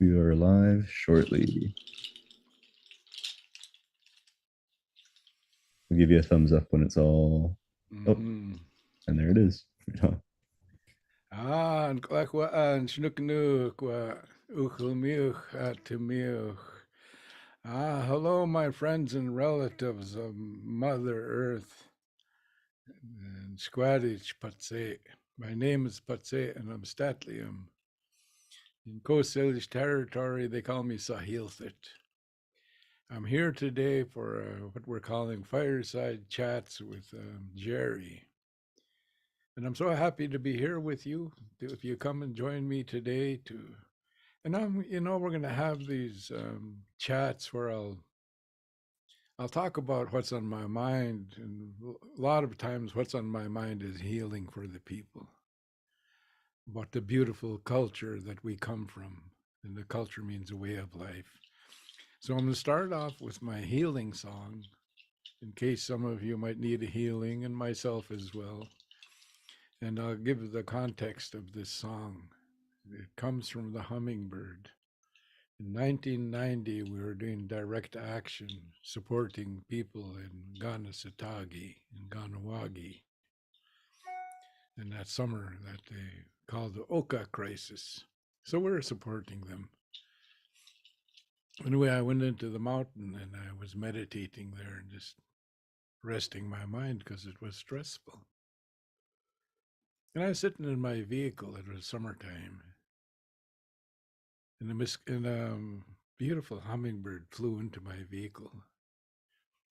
We are live shortly. We'll give you a thumbs up when it's all up. And there it is. And klakwaan shnuknuk wa uchelmiuch atemiuch. Hello, my friends and relatives of Mother Earth and Squadish Patse. My name is Patse and I'm Statlium. In Coast Salish territory, they call me Sahilthit. I'm here today for what we're calling Fireside Chats with Gerry. And I'm so happy to be here with you. If you come and join me today and we're going to have these chats where I'll talk about what's on my mind. And a lot of times what's on my mind is healing for the people, about the beautiful culture that we come from. And the culture means a way of life. So I'm going to start off with my healing song, in case some of you might need a healing, and myself as well. And I'll give the context of this song. It comes from the hummingbird. In 1990, we were doing direct action, supporting people in Ganasatagi and Ganawagi. In that summer that they called the Oka crisis. So we were supporting them. Anyway, I went into the mountain and I was meditating there and just resting my mind because it was stressful. And I was sitting in my vehicle. It was summertime. And a beautiful hummingbird flew into my vehicle,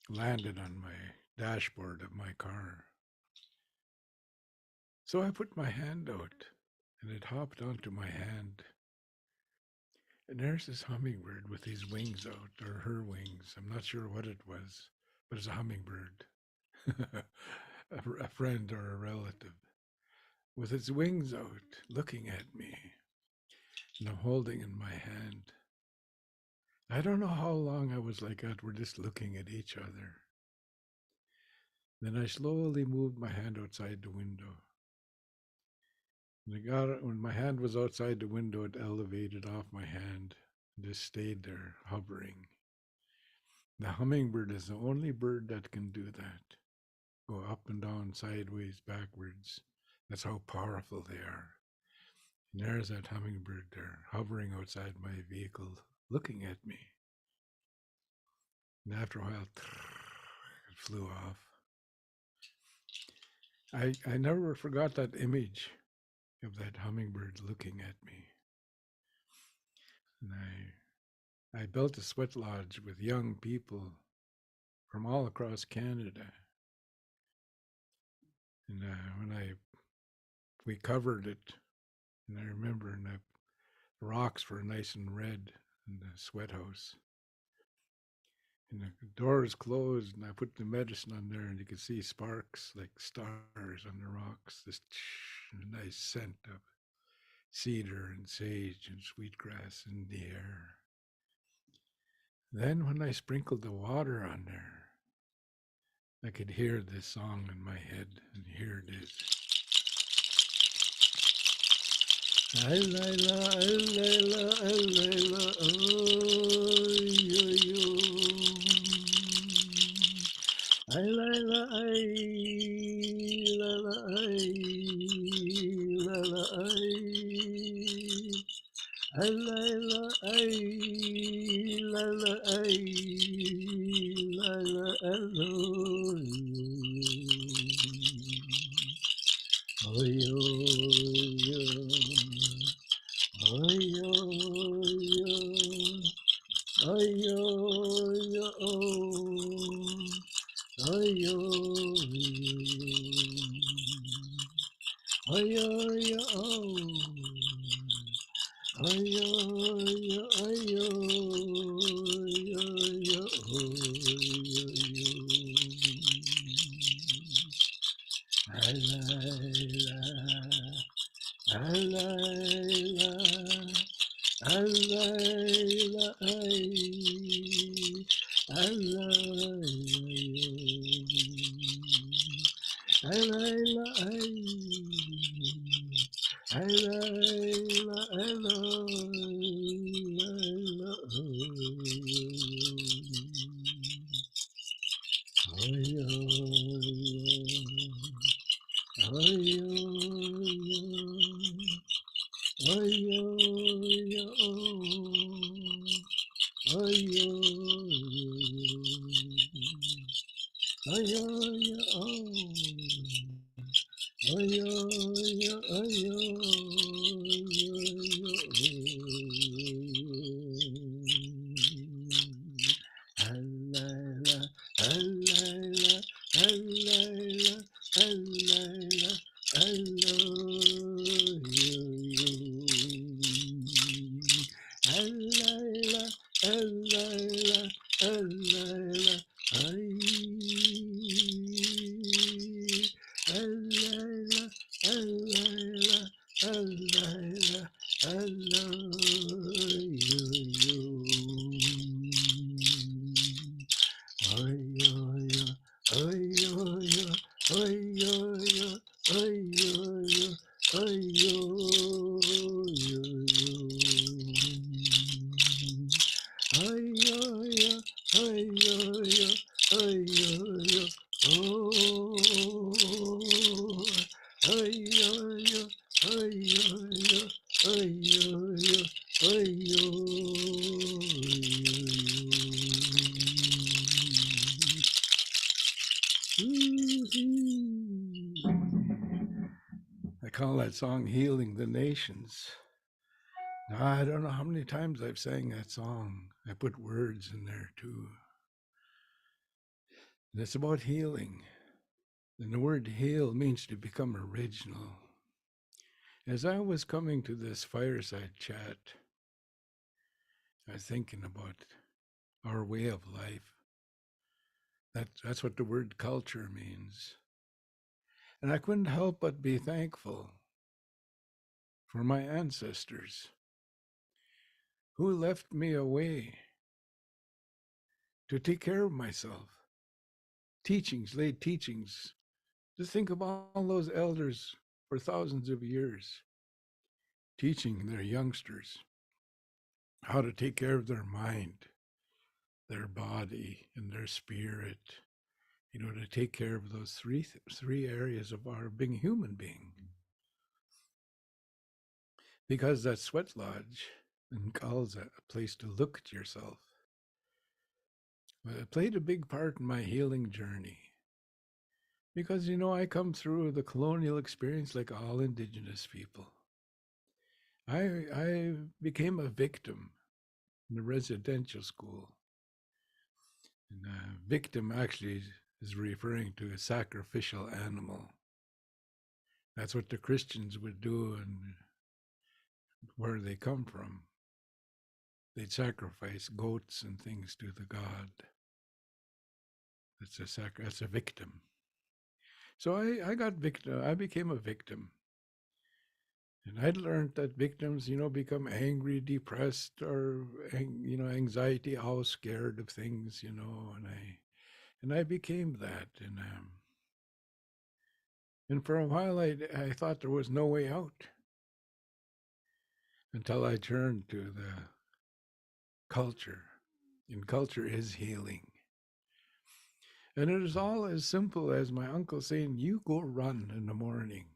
landed on my dashboard of my car. So I put my hand out, and it hopped onto my hand. And there's this hummingbird with his wings out, or her wings. I'm not sure what it was, but it's a hummingbird, a friend or a relative, with its wings out, looking at me. And I'm holding in my hand. I don't know how long I was like that. We're just looking at each other. Then I slowly moved my hand outside the window. And when my hand was outside the window, it elevated off my hand and just stayed there, hovering. The hummingbird is the only bird that can do that. Go up and down, sideways, backwards. That's how powerful they are. And there's that hummingbird there, hovering outside my vehicle, looking at me. And after a while, it flew off. I never forgot that image of that hummingbird looking at me. And I built a sweat lodge with young people from all across Canada. And when we covered it, and I remember the rocks were nice and red in the sweat house. And the doors closed, and I put the medicine on there, and you could see sparks like stars on the rocks. This nice scent of cedar and sage and sweetgrass in the air. Then when I sprinkled the water on there, I could hear this song in my head, and here it is. Ay Layla, ay Layla, ay Layla, ay yo yo. Ay Layla, ay Layla, ay Layla, ay. Ay Layla, ay Layla, ay Layla, hello. Oh yo yo. Oh yo yo. Oh yo yo. Oh yo yo. Oh yo yo. Oh yo yo. Oh yo yo. Ay Layla. Ay Layla, ay Layla, ay Layla, ay Layla, ay Layla, I call that song Healing the Nations. Now, I don't know how many times I've sang that song. I put words in there too. And it's about healing. And the word heal means to become original. As I was coming to this fireside chat, I was thinking about our way of life. That's what the word culture means. And I couldn't help but be thankful for my ancestors who left me a way to take care of myself. Teachings, laid teachings. Just think of all those elders for thousands of years teaching their youngsters how to take care of their mind, their body, and their spirit, to take care of those three areas of our being human being. Because that sweat lodge and calls a place to look at yourself. But it played a big part in my healing journey. Because, I come through the colonial experience like all Indigenous people. I became a victim in a residential school. And victim actually is referring to a sacrificial animal. That's what the Christians would do and where they come from. They'd sacrifice goats and things to the god. That's a victim. So I got victim. I became a victim. And I'd learned that victims, become angry, depressed, or anxiety, always scared of things, and I became that, and for a while I thought there was no way out until I turned to the culture, and culture is healing, and it is all as simple as my uncle saying, "You go run in the morning."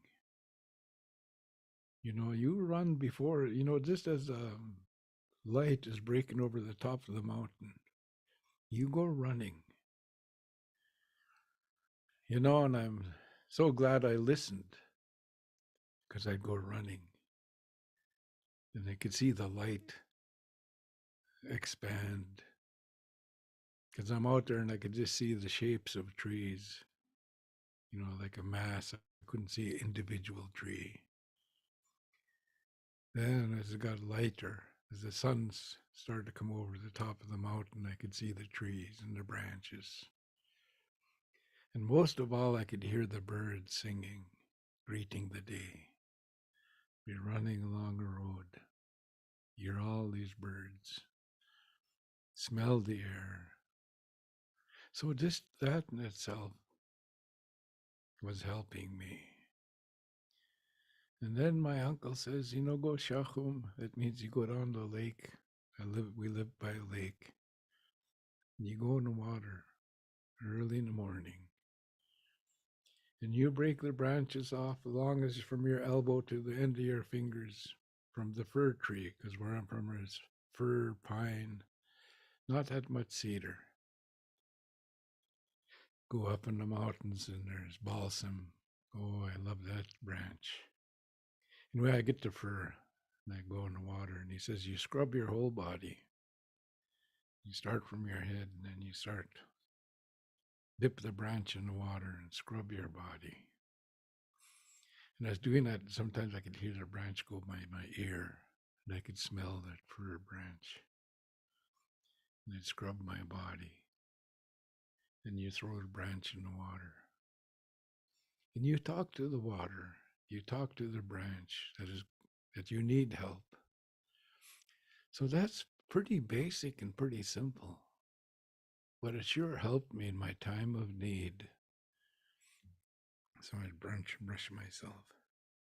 You run before, just as light is breaking over the top of the mountain. You go running. And I'm so glad I listened because I'd go running and I could see the light expand because I'm out there and I could just see the shapes of trees, like a mass. I couldn't see an individual tree. Then as it got lighter, as the sun started to come over the top of the mountain, I could see the trees and the branches. And most of all, I could hear the birds singing, greeting the day. We're running along a road. Hear all these birds. Smell the air. So just that in itself was helping me. And then my uncle says, go shachum. That means you go down the lake. We live by a lake. And you go in the water early in the morning. And you break the branches off as long as from your elbow to the end of your fingers. from the fir tree, because where I'm from is fir, pine, not that much cedar. Go up in the mountains and there's balsam. Oh, I love that branch. Anyway, I get to fir and I go in the water and he says, you scrub your whole body. You start from your head and then you start, dip the branch in the water and scrub your body. And I was doing that, and sometimes I could hear the branch go by my ear and I could smell that fir branch. And it scrubbed my body. Then you throw the branch in the water. And you talk to the water. You talk to the branch that you need help. So that's pretty basic and pretty simple. But it sure helped me in my time of need. So I'd brush myself.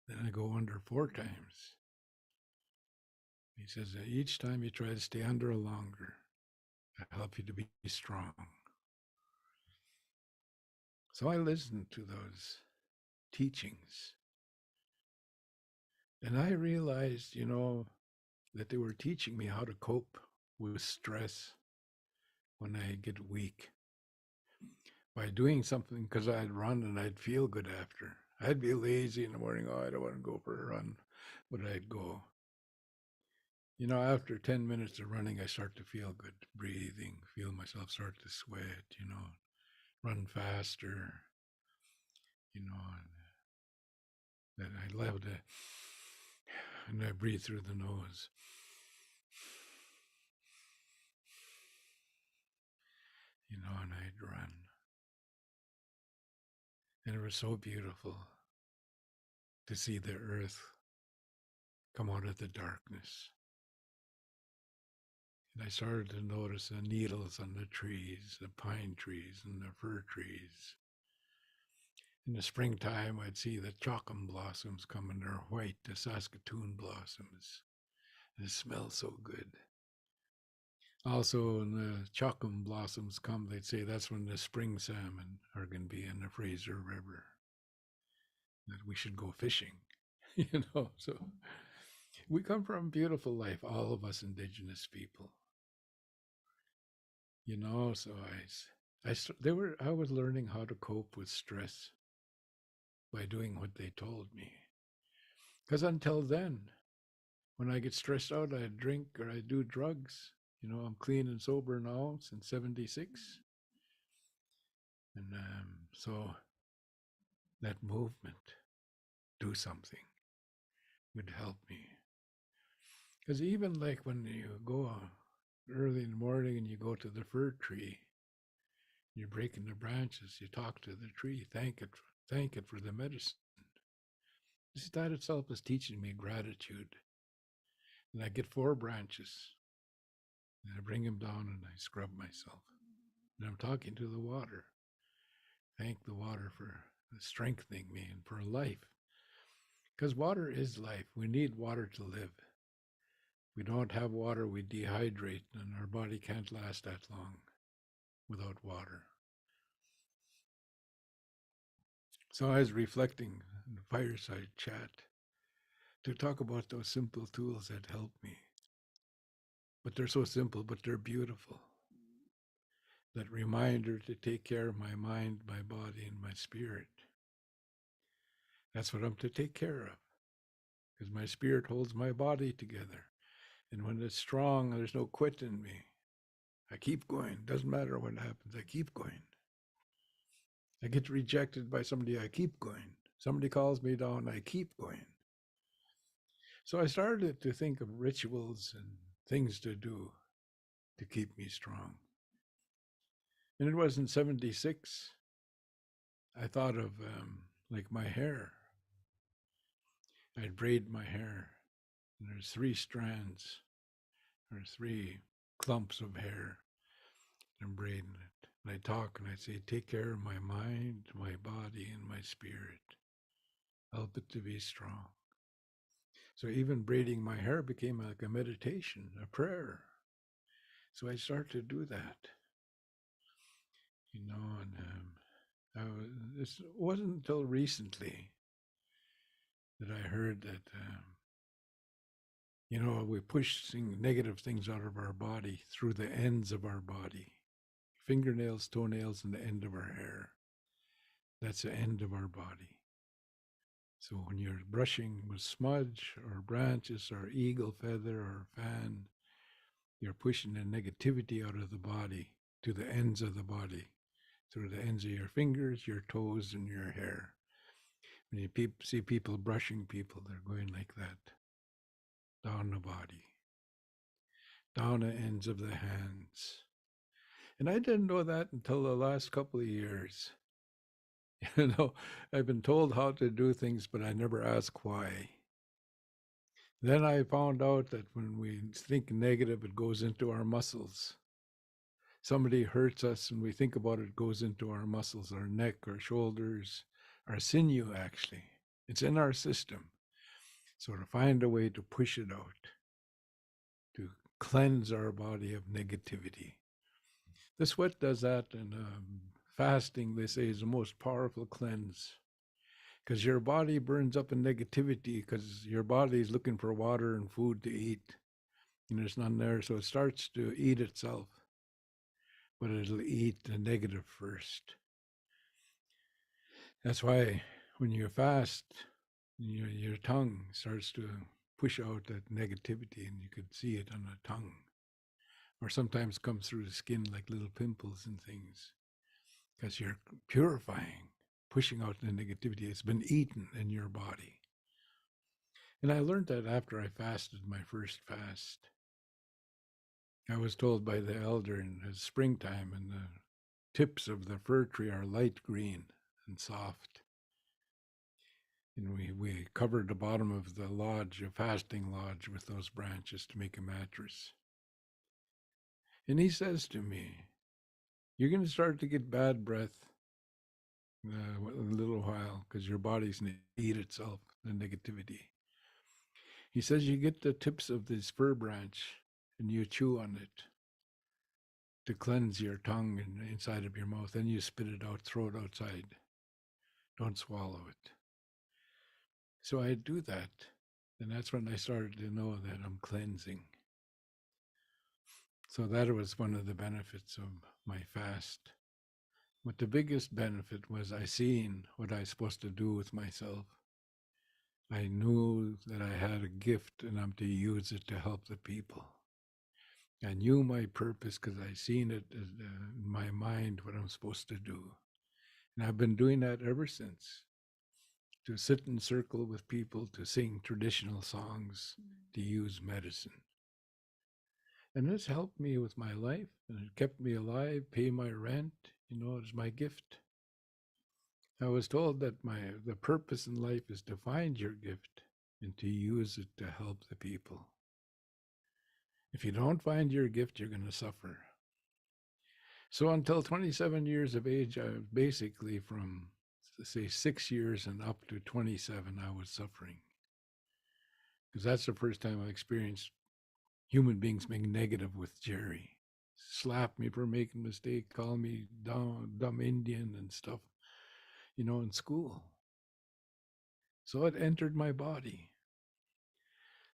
Then I go under 4 times. He says that each time you try to stay under longer, it'll help you to be strong. So I listened to those teachings. And I realized, that they were teaching me how to cope with stress when I get weak by doing something, because I'd run and I'd feel good after. I'd be lazy in the morning. Oh, I don't want to go for a run, but I'd go. After 10 minutes of running, I start to feel good, breathing, feel myself start to sweat, run faster, and then I love to, and I breathe through the nose. And I'd run. And it was so beautiful to see the earth come out of the darkness. And I started to notice the needles on the trees, the pine trees and the fir trees. In the springtime, I'd see the chocolate blossoms come, and they're white, the Saskatoon blossoms. And it smells so good. Also, when the chocolate blossoms come, they'd say that's when the spring salmon are going to be in the Fraser River, that we should go fishing, So we come from a beautiful life, all of us Indigenous people. So I was learning how to cope with stress by doing what they told me. Because until then, when I get stressed out, I drink or I do drugs. I'm clean and sober now since 76. And so that movement, do something, would help me. Because even like when you go early in the morning and you go to the fir tree, you're breaking the branches, you talk to the tree, thank it for the medicine. That itself is teaching me gratitude. And I get 4 branches, and I bring them down and I scrub myself. And I'm talking to the water. Thank the water for strengthening me and for life. Because water is life. We need water to live. If we don't have water, we dehydrate, and our body can't last that long without water. So I was reflecting in the Fireside Chat to talk about those simple tools that help me. But they're so simple, but they're beautiful. That reminder to take care of my mind, my body, and my spirit. That's what I'm to take care of, because my spirit holds my body together. And when it's strong, there's no quit in me. I keep going. Doesn't matter what happens. I keep going. I get rejected by somebody. I keep going. Somebody calls me down. I keep going. So I started to think of rituals and things to do to keep me strong. And it was in 76. I thought of like my hair. I'd braid my hair. And there's 3 strands. There's 3 clumps of hair. I'm braiding it. And I talk and I say, take care of my mind, my body, and my spirit. Help it to be strong. So even braiding my hair became like a meditation, a prayer. So I started to do that. And it wasn't until recently that I heard that We push negative things out of our body through the ends of our body. Fingernails, toenails, and the end of our hair. That's the end of our body. So when you're brushing with smudge or branches or eagle feather or fan, you're pushing the negativity out of the body to the ends of the body, through the ends of your fingers, your toes, and your hair. When you see people brushing people, they're going like that, down the body, down the ends of the hands. And I didn't know that until the last couple of years. I've been told how to do things, but I never ask why. Then I found out that when we think negative, it goes into our muscles. Somebody hurts us and we think about it, it goes into our muscles, our neck, our shoulders, our sinew, actually. It's in our system. So to find a way to push it out, to cleanse our body of negativity. The sweat does that, and fasting, they say, is the most powerful cleanse, because your body burns up in negativity because your body is looking for water and food to eat, and there's none there, so it starts to eat itself, but it'll eat the negative first. That's why when you fast, your tongue starts to push out that negativity, and you could see it on the tongue, or sometimes comes through the skin like little pimples and things, because you're purifying, pushing out the negativity. It's been eaten in your body. And I learned that after I fasted my first fast. I was told by the elder in the springtime, and the tips of the fir tree are light green and soft. And we covered the bottom of the lodge, a fasting lodge, with those branches to make a mattress. And he says to me, you're going to start to get bad breath in a little while because your body's going to eat itself, the negativity. He says you get the tips of this fir branch and you chew on it to cleanse your tongue and inside of your mouth. Then you spit it out, throw it outside. Don't swallow it. So I do that. And that's when I started to know that I'm cleansing. So that was one of the benefits of my fast. But the biggest benefit was I seen what I was supposed to do with myself. I knew that I had a gift and I'm to use it to help the people. I knew my purpose because I seen it in my mind, what I'm supposed to do. And I've been doing that ever since. To sit in circle with people, to sing traditional songs, to use medicine. And this helped me with my life, and it kept me alive, pay my rent. It's my gift. I was told that the purpose in life is to find your gift and to use it to help the people. If you don't find your gift, you're going to suffer. So until 27 years of age, I was basically from, say, 6 years and up to 27, I was suffering. Because that's the first time I experienced human beings being negative with Gerry. Slap me for making a mistake, call me dumb Indian and stuff, in school. So it entered my body.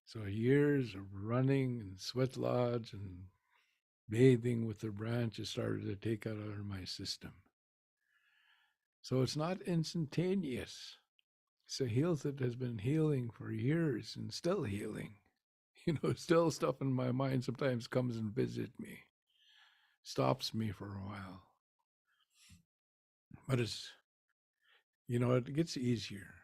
So years of running and sweat lodge and bathing with the branches started to take out of my system. So it's not instantaneous. It's a health that has been healing for years and still healing. Still stuff in my mind sometimes comes and visit me, stops me for a while. But it gets easier.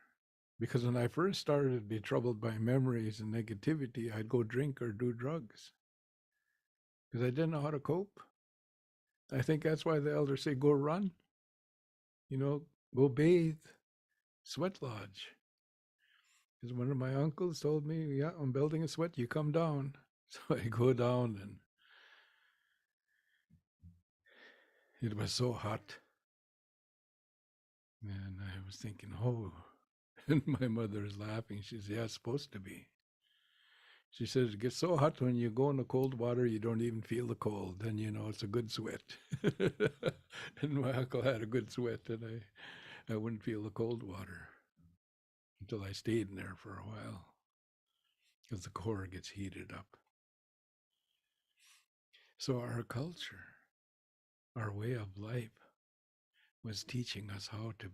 Because when I first started to be troubled by memories and negativity, I'd go drink or do drugs. Because I didn't know how to cope. I think that's why the elders say, go run, go bathe, sweat lodge. Because one of my uncles told me, yeah, I'm building a sweat, you come down. So I go down, and it was so hot. And I was thinking, oh, and my mother is laughing. She says, yeah, it's supposed to be. She says, it gets so hot when you go in the cold water, you don't even feel the cold. Then it's a good sweat. And my uncle had a good sweat, and I wouldn't feel the cold water until I stayed in there for a while. because the core gets heated up. So our culture, our way of life, was teaching us how to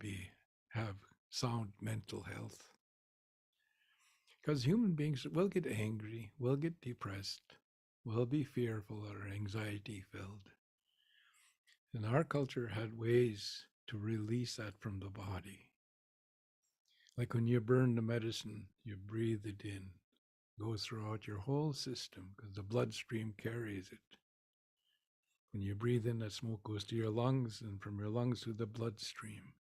have sound mental health. Because human beings will get angry, will get depressed, will be fearful or anxiety filled. And our culture had ways to release that from the body. Like when you burn the medicine, you breathe it in, goes throughout your whole system because the bloodstream carries it. When you breathe in, that smoke goes to your lungs, and from your lungs to the bloodstream.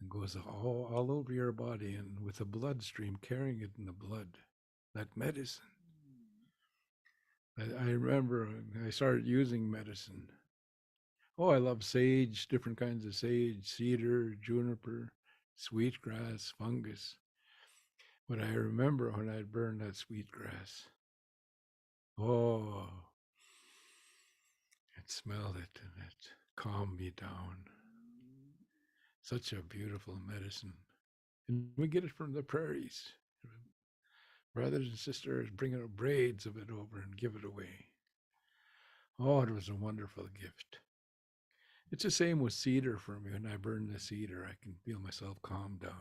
It goes all over your body, and with the bloodstream carrying it in the blood, that medicine. I remember I started using medicine. Oh, I love sage, different kinds of sage, cedar, juniper, sweetgrass, fungus. But I remember when I'd burn that sweetgrass. Oh, I'd smell it and it calmed me down. Such a beautiful medicine. And we get it from the prairies. Brothers and sisters bring out braids of it over and give it away. Oh, it was a wonderful gift. It's the same with cedar for me. When I burn the cedar, I can feel myself calm down.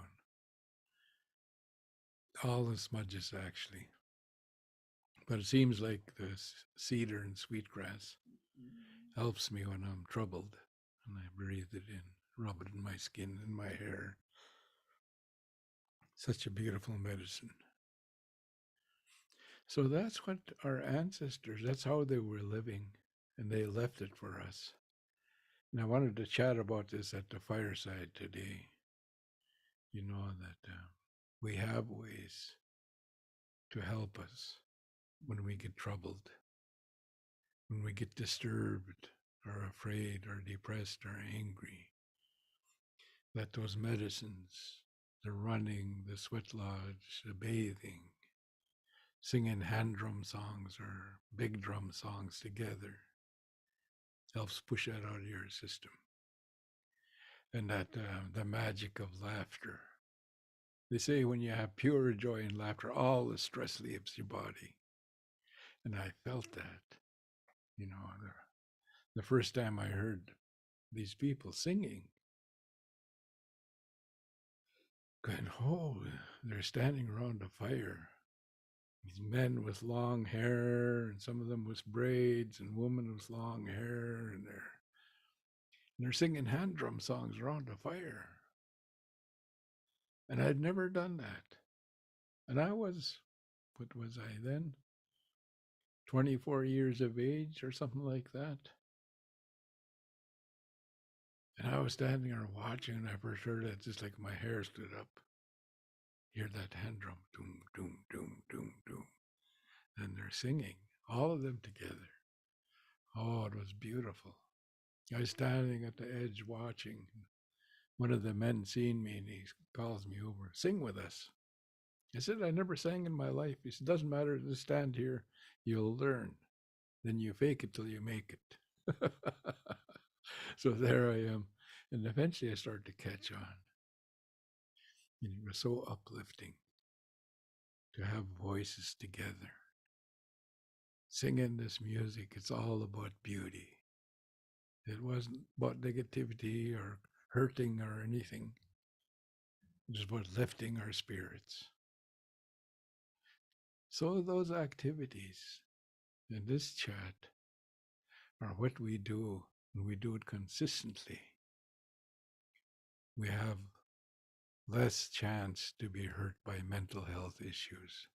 All the smudges, actually. But it seems like the cedar and sweetgrass helps me when I'm troubled. And I breathe it in, rub it in my skin and my hair. Such a beautiful medicine. So that's what our ancestors, that's how they were living. And they left it for us. And I wanted to chat about this at the fireside today. You know, that we have ways to help us when we get troubled, when we get disturbed or afraid or depressed or angry. That those medicines, the running, the sweat lodge, the bathing, singing hand drum songs or big drum songs together helps push that out of your system. And that the magic of laughter. They say when you have pure joy and laughter, all the stress leaves your body. And I felt that, you know, the first time I heard these people singing, going, oh, they're standing around a fire. These men with long hair, and some of them with braids, and women with long hair, and they're singing hand drum songs around a fire. And I'd never done that. And I was, what was I then? 24 years of age or something like that. And I was standing there watching, and I first heard it, just like my hair stood up. Hear that hand drum, doom, doom, doom, doom, doom. And they're singing, all of them together. Oh, it was beautiful. I was standing at the edge watching. One of the men seen me and he calls me over, sing with us. I said, I never sang in my life. He said, doesn't matter, just stand here, you'll learn. Then you fake it till you make it. So there I am. And eventually I started to catch on. And it was so uplifting to have voices together. Singing this music, it's all about beauty. It wasn't about negativity or hurting or anything. It was about lifting our spirits. So those activities in this chat are what we do, and we do it consistently. We have less chance to be hurt by mental health issues.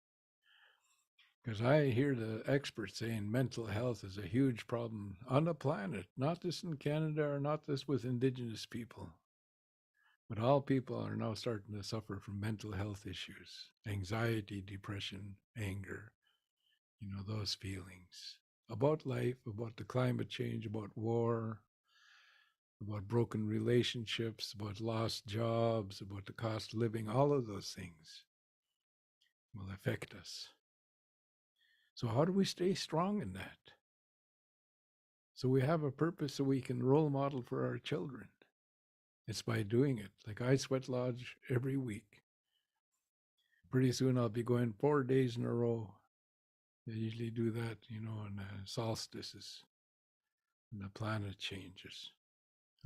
Because I hear the experts saying mental health is a huge problem on the planet, not just in Canada or not just with Indigenous people. But all people are now starting to suffer from mental health issues, anxiety, depression, anger, you know, those feelings about life, about the climate change, about war, about broken relationships, about lost jobs, about the cost of living, all of those things will affect us. So how do we stay strong in that? So we have a purpose so we can role model for our children. It's by doing it. Like I sweat lodge every week. pretty soon I'll be going 4 days in a row. I usually do that, on solstices when the planet changes.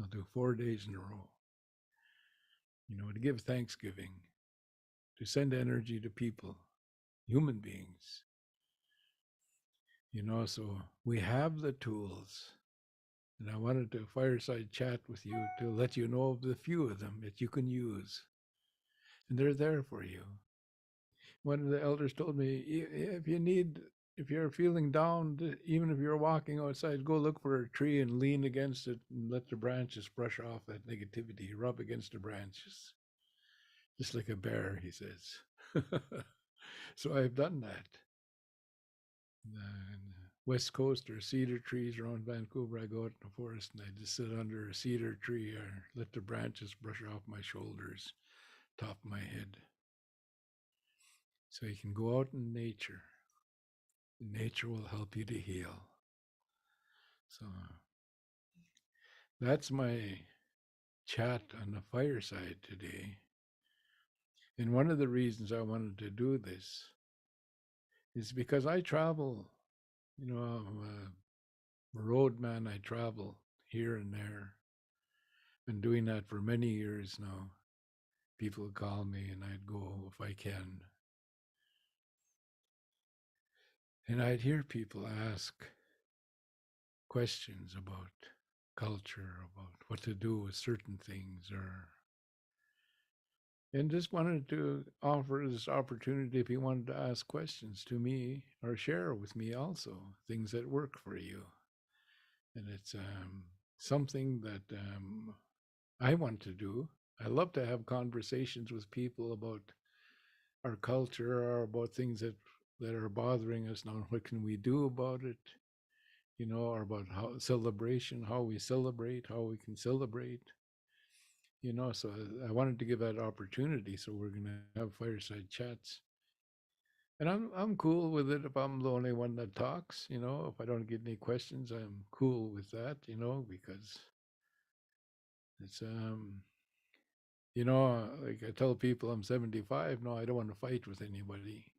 I'll do 4 days in a row, to give Thanksgiving, to send energy to people, human beings, so we have the tools. And I wanted to fireside chat with you to let you know of the few of them that you can use. And they're there for you. One of the elders told me, if you're feeling down, even if you're walking outside, go look for a tree and lean against it and let the branches brush off that negativity, rub against the branches. Just like a bear, he says. So I've done that. West Coast, there are cedar trees around Vancouver. I go out in the forest and I just sit under a cedar tree or let the branches brush off my shoulders, top of my head. So you can go out in nature. Nature will help you to heal. So that's my chat on the fireside today. And one of the reasons I wanted to do this is because I travel, I'm a roadman. I travel here and there. Been doing that for many years now. People would call me and I'd go if I can. And I'd hear people ask questions about culture, about what to do with certain things, and just wanted to offer this opportunity if you wanted to ask questions to me or share with me also things that work for you. And it's something that I want to do. I love to have conversations with people about our culture or about things that are bothering us now. What can we do about it? Or about how celebration, how we celebrate, how we can celebrate. So I wanted to give that opportunity. So we're gonna have fireside chats. And I'm cool with it if I'm the only one that talks, if I don't get any questions, I'm cool with that, because it's like I tell people I'm 75. No, I don't want to fight with anybody.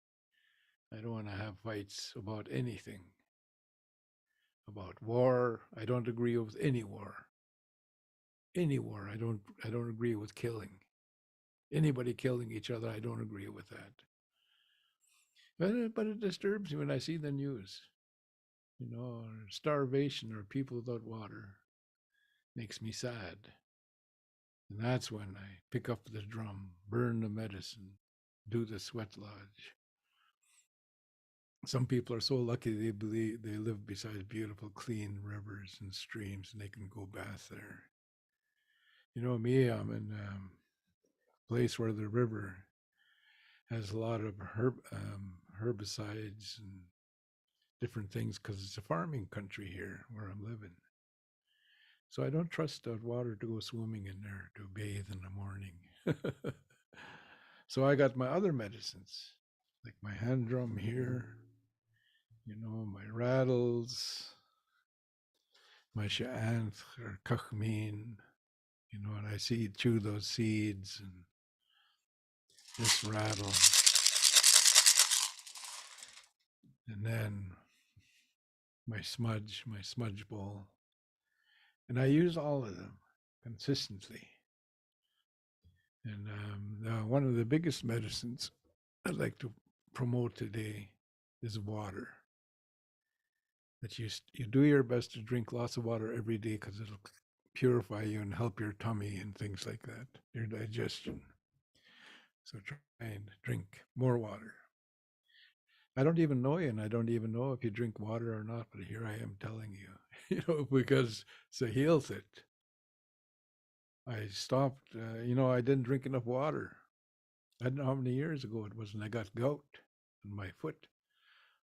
I don't want to have fights about anything. About war, I don't agree with any war. Any war, I don't agree with killing. Anybody killing each other, I don't agree with that. But it disturbs me when I see the news. Starvation or people without water makes me sad. And that's when I pick up the drum, burn the medicine, do the sweat lodge. Some people are so lucky they believe they live beside beautiful, clean rivers and streams, and they can go bath there. Me, I'm in a place where the river has a lot of herbicides and different things because it's a farming country here where I'm living. So I don't trust that water to go swimming in there to bathe in the morning. So I got my other medicines, like my hand drum here, my rattles, my sha'anth or kachmin, and I chew those seeds and this rattle. And then my smudge bowl. And I use all of them consistently. And one of the biggest medicines I'd like to promote today is water. That you do your best to drink lots of water every day because it'll purify you and help your tummy and things like that, your digestion. So try and drink more water. I don't even know you, and I don't even know if you drink water or not, but here I am telling you, because it's a health it. I stopped, I didn't drink enough water. I don't know how many years ago it was, and I got gout in my foot.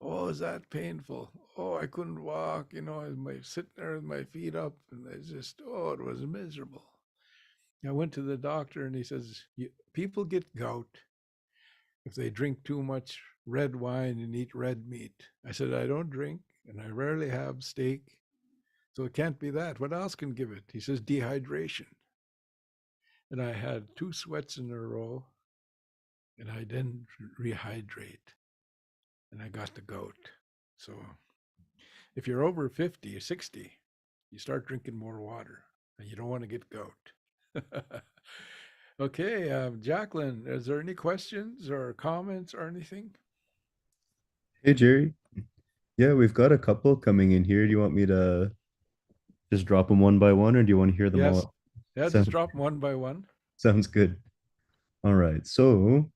Oh, is that painful? Oh, I couldn't walk, I was sitting there with my feet up, and it was miserable. I went to the doctor, and he says, people get gout if they drink too much red wine and eat red meat. I said, I don't drink, and I rarely have steak, so it can't be that. What else can give it? He says, dehydration. And I had 2 sweats in a row, and I didn't rehydrate, and I got the gout. So if you're over 50 or 60, you start drinking more water, and you don't want to get gout. Okay, Jacqueline, is there any questions or comments or anything? Hey, Jerry. Yeah, we've got a couple coming in here. Do you want me to just drop them one by one, or do you want to hear them Yes. all? Yeah, just Sound, drop 'em one by one. sounds good. All right. So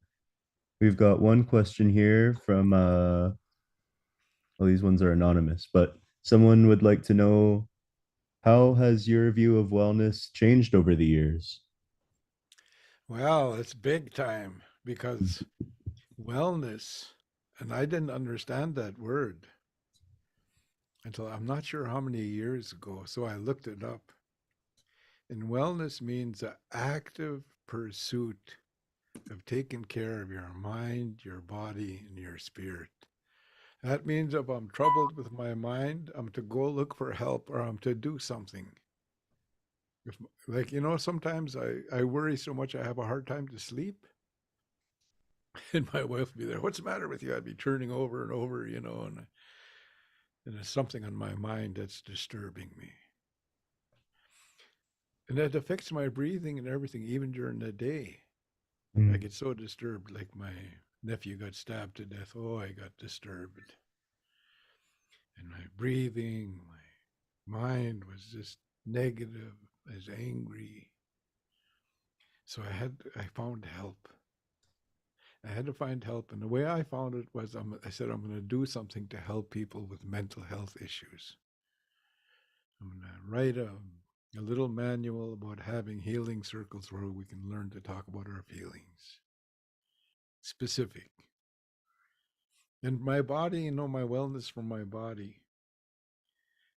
we've got one question here from well, these ones are anonymous, but someone would like to know, how has your view of wellness changed over the years? Well, it's big time because wellness, and I didn't understand that word until I'm not sure how many years ago. So I looked it up. And wellness means an active pursuit of taking care of your mind, your body, and your spirit. That means if I'm troubled with my mind, I'm to go look for help or I'm to do something. If, like, sometimes I worry so much I have a hard time to sleep. And my wife would be there, what's the matter with you? I'd be turning over and over, and there's something on my mind that's disturbing me. And that affects my breathing and everything, even during the day. I Mm, get so disturbed, like my nephew got stabbed to death. Oh, I got disturbed. And my breathing, my mind was just negative, I was angry. So I found help. I had to find help. And the way I found it was I said, I'm going to do something to help people with mental health issues. I'm going to write a little manual about having healing circles where we can learn to talk about our feelings. Specific. And my body, my wellness for my body.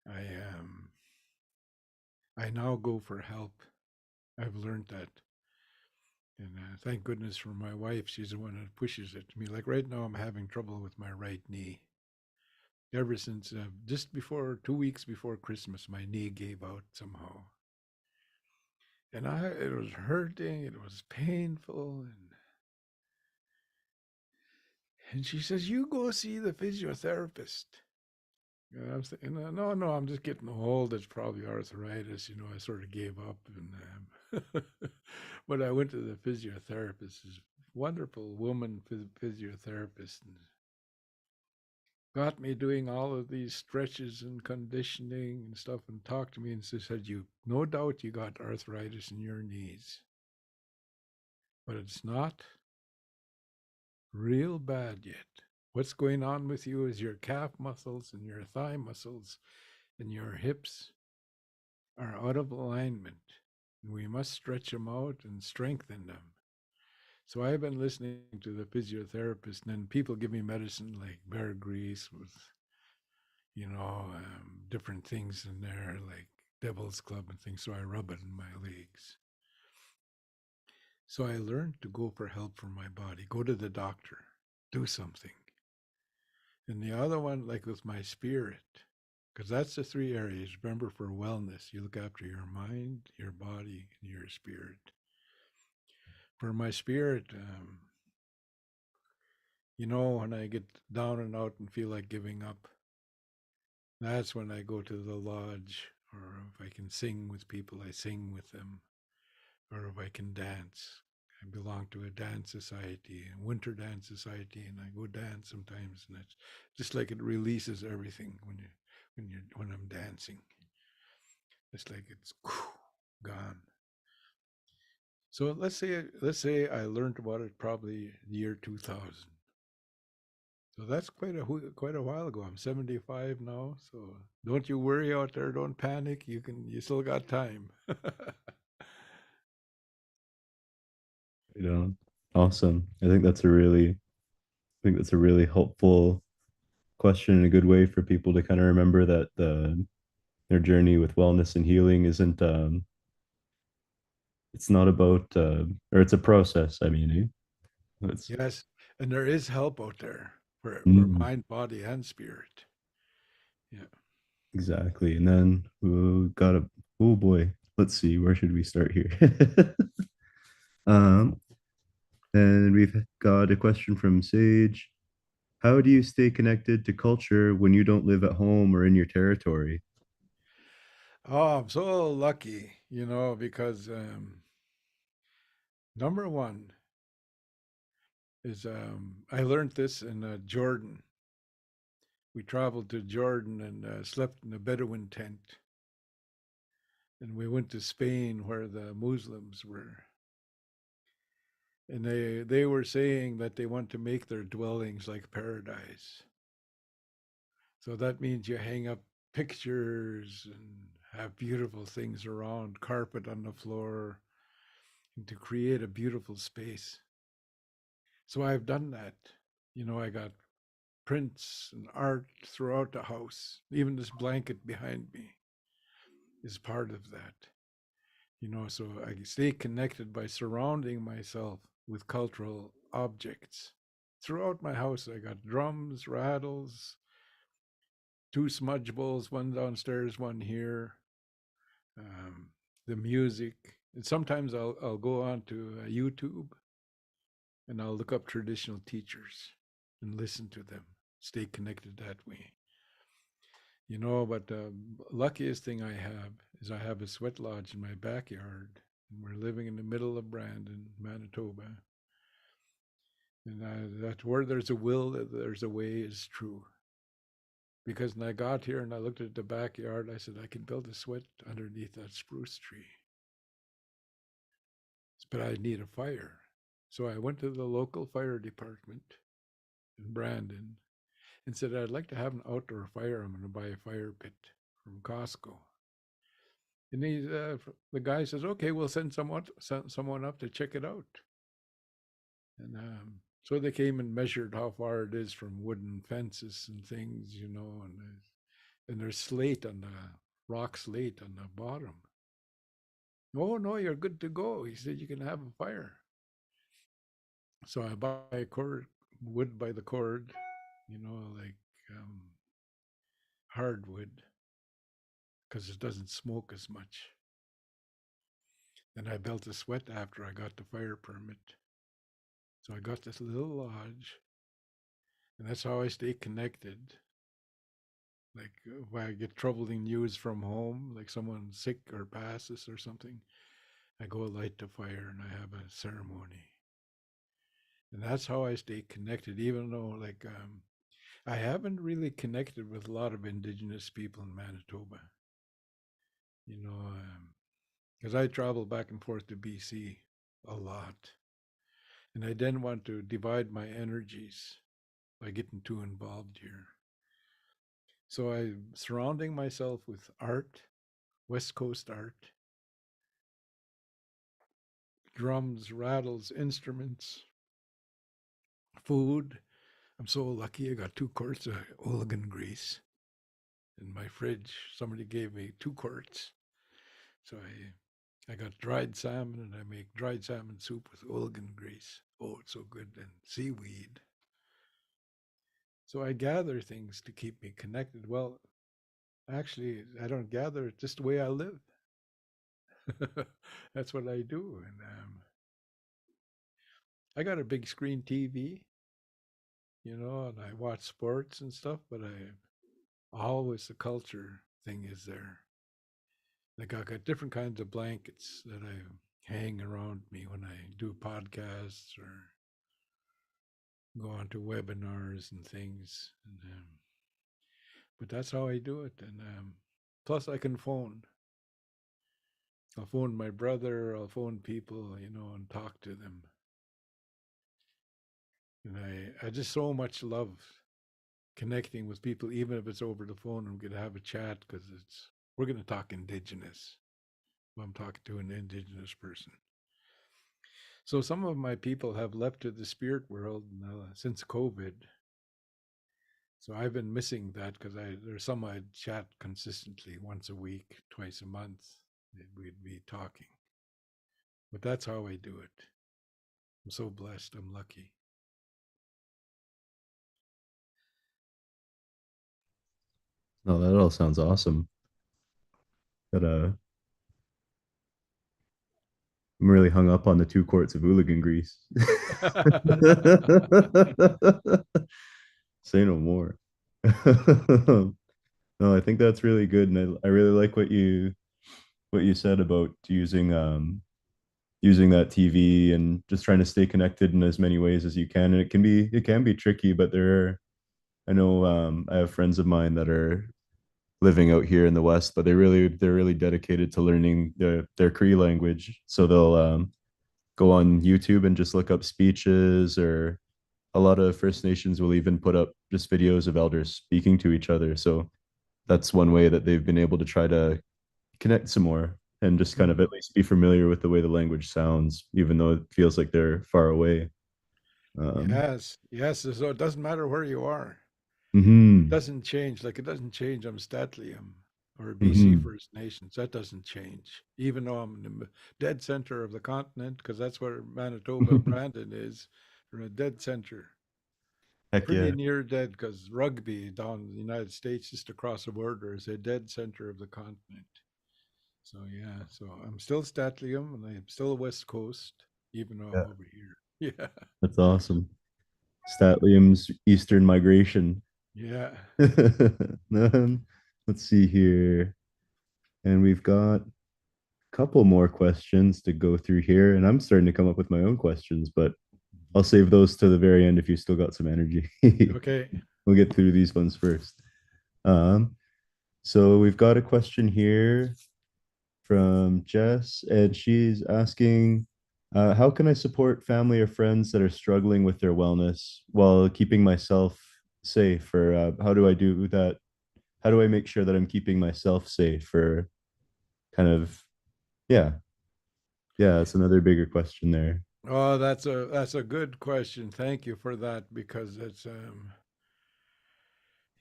I I now go for help. I've learned that. And thank goodness for my wife. She's the one that pushes it to me. Like right now, I'm having trouble with my right knee. Ever since just before 2 weeks before Christmas, my knee gave out somehow. And it was hurting, it was painful. And she says, you go see the physiotherapist. And I was thinking, no, no, I'm just getting old. It's probably arthritis. I sort of gave up. But I went to the physiotherapist, this wonderful woman physiotherapist, and got me doing all of these stretches and conditioning and stuff, and talked to me and said, you, no doubt you got arthritis in your knees, but it's not real bad yet. What's going on with you is your calf muscles and your thigh muscles and your hips are out of alignment. We must stretch them out and strengthen them. So I've been listening to the physiotherapist, and then people give me medicine like bear grease with, different things in there like devil's club and things. So I rub it in my legs. So I learned to go for help from my body, go to the doctor, do something. And the other one, like with my spirit, because that's the three areas. Remember, for wellness, you look after your mind, your body, and your spirit. For my spirit, when I get down and out and feel like giving up, that's when I go to the lodge, or if I can sing with people, I sing with them, or if I can dance. I belong to a dance society, a winter dance society, and I go dance sometimes, and it's just like it releases everything when I'm dancing. It's like it's gone. So let's say I learned about it probably the year 2000. So that's quite a while ago. I'm 75 now, so don't you worry out there. Don't panic. You still got time. you know, awesome. I think that's a really helpful question and a good way for people to kind of remember that their journey with wellness and healing isn't it's not about or it's a process. I mean, it's Yes, and there is help out there for mm, mind, body, and spirit. Yeah. exactly. And then we got a oh boy, let's see, where should we start here? um And we've got a question from Sage. How do you stay connected to culture when you don't live at home or in your territory? Oh, I'm so lucky, because number one is I learned this in Jordan. We traveled to Jordan and slept in a Bedouin tent. And we went to Spain where the Muslims were. And they were saying that they want to make their dwellings like paradise. So that means you hang up pictures and have beautiful things around, carpet on the floor, and to create a beautiful space. So I've done that. I got prints and art throughout the house. Even this blanket behind me is part of that. So I stay connected by surrounding myself with cultural objects. Throughout my house, I got drums, rattles, two smudge bowls, one downstairs, one here, um, the music. And sometimes I'll go on to YouTube and I'll look up traditional teachers and listen to them, stay connected that way. But the luckiest thing I have is I have a sweat lodge in my backyard, and we're living in the middle of Brandon, Manitoba. And that where there's a will, there's a way is true. Because when I got here and I looked at the backyard, I said, I can build a sweat underneath that spruce tree, but I need a fire. So I went to the local fire department in Brandon and said, I'd like to have an outdoor fire. I'm going to buy a fire pit from Costco. And the guy says, okay, we'll send someone up to check it out. And so they came and measured how far it is from wooden fences and things, and there's slate on the rock slate on the bottom. Oh no, you're good to go. He said you can have a fire. So I buy a cord, wood by the cord, like hardwood, because it doesn't smoke as much. Then I built a sweat after I got the fire permit. So I got this little lodge, and that's how I stay connected. Like when I get troubling news from home, like someone's sick or passes or something, I go light the fire and I have a ceremony. And that's how I stay connected, even though I haven't really connected with a lot of indigenous people in Manitoba. You know, because I travel back and forth to BC a lot, and I didn't want to divide my energies by getting too involved here. So I'm surrounding myself with art, West Coast art, drums, rattles, instruments, food. I'm so lucky I got 2 quarts of Oleman grease in my fridge. Somebody gave me 2 quarts. So I got dried salmon and I make dried salmon soup with Oleman grease. Oh, it's so good. And seaweed. So I gather things to keep me connected. Well, actually, I don't gather it just the way I live. That's what I do. And I got a big screen TV, and I watch sports and stuff, but always the culture thing is there. Like I got different kinds of blankets that I hang around me when I do podcasts or go on to webinars and things. But that's how I do it. And plus, I can phone. I'll phone my brother. I'll phone people, and talk to them. And I just so much love connecting with people, even if it's over the phone. I'm going to have a chat because we're going to talk Indigenous. I'm talking to an Indigenous person. So some of my people have left to the spirit world since COVID. So I've been missing that because there's some I'd chat consistently once a week, twice a month. We'd be talking. But that's how I do it. I'm so blessed. I'm lucky. No, that all sounds awesome. Got a I'm really hung up on the 2 quarts of hooligan grease. Say no more. No, I think that's really good, and I really like what you said about using that TV and just trying to stay connected in as many ways as you can. And it can be tricky, but I know I have friends of mine that are living out here in the West, but they're really dedicated to learning their Cree language. So they'll go on YouTube and just look up speeches, or a lot of First Nations will even put up just videos of elders speaking to each other. So that's one way that they've been able to try to connect some more and just kind of at Mm. least be familiar with the way the language sounds, even though it feels like they're far away. Um, Yes, yes. So it doesn't matter where you are. mhm, Doesn't change. Like it doesn't change. I'm Statlium or BC mhm. First Nations. That doesn't change. Even though I'm in the dead center of the continent, because that's where Manitoba, Brandon is. We're in a dead center. Heck Pretty yeah, near dead because rugby down in the United States, just across the border, is a dead center of the continent. So yeah, so I'm still Statlium and I'm still West Coast, even though I'm yeah, over here. Yeah, that's awesome. Statlium's Eastern migration. yeah. Um, let's see here, and we've got a couple more questions to go through here, and I'm starting to come up with my own questions, but I'll save those to the very end if you still got some energy. Okay. We'll get through these ones first. Um, so we've got a question here from Jess, and she's asking, how can I support family or friends that are struggling with their wellness while keeping myself safe? Or how do I do that? How do I make sure that I'm keeping myself safe? Or kind of, yeah, yeah, it's another bigger question there. Oh, that's a good question. Thank you for that because it's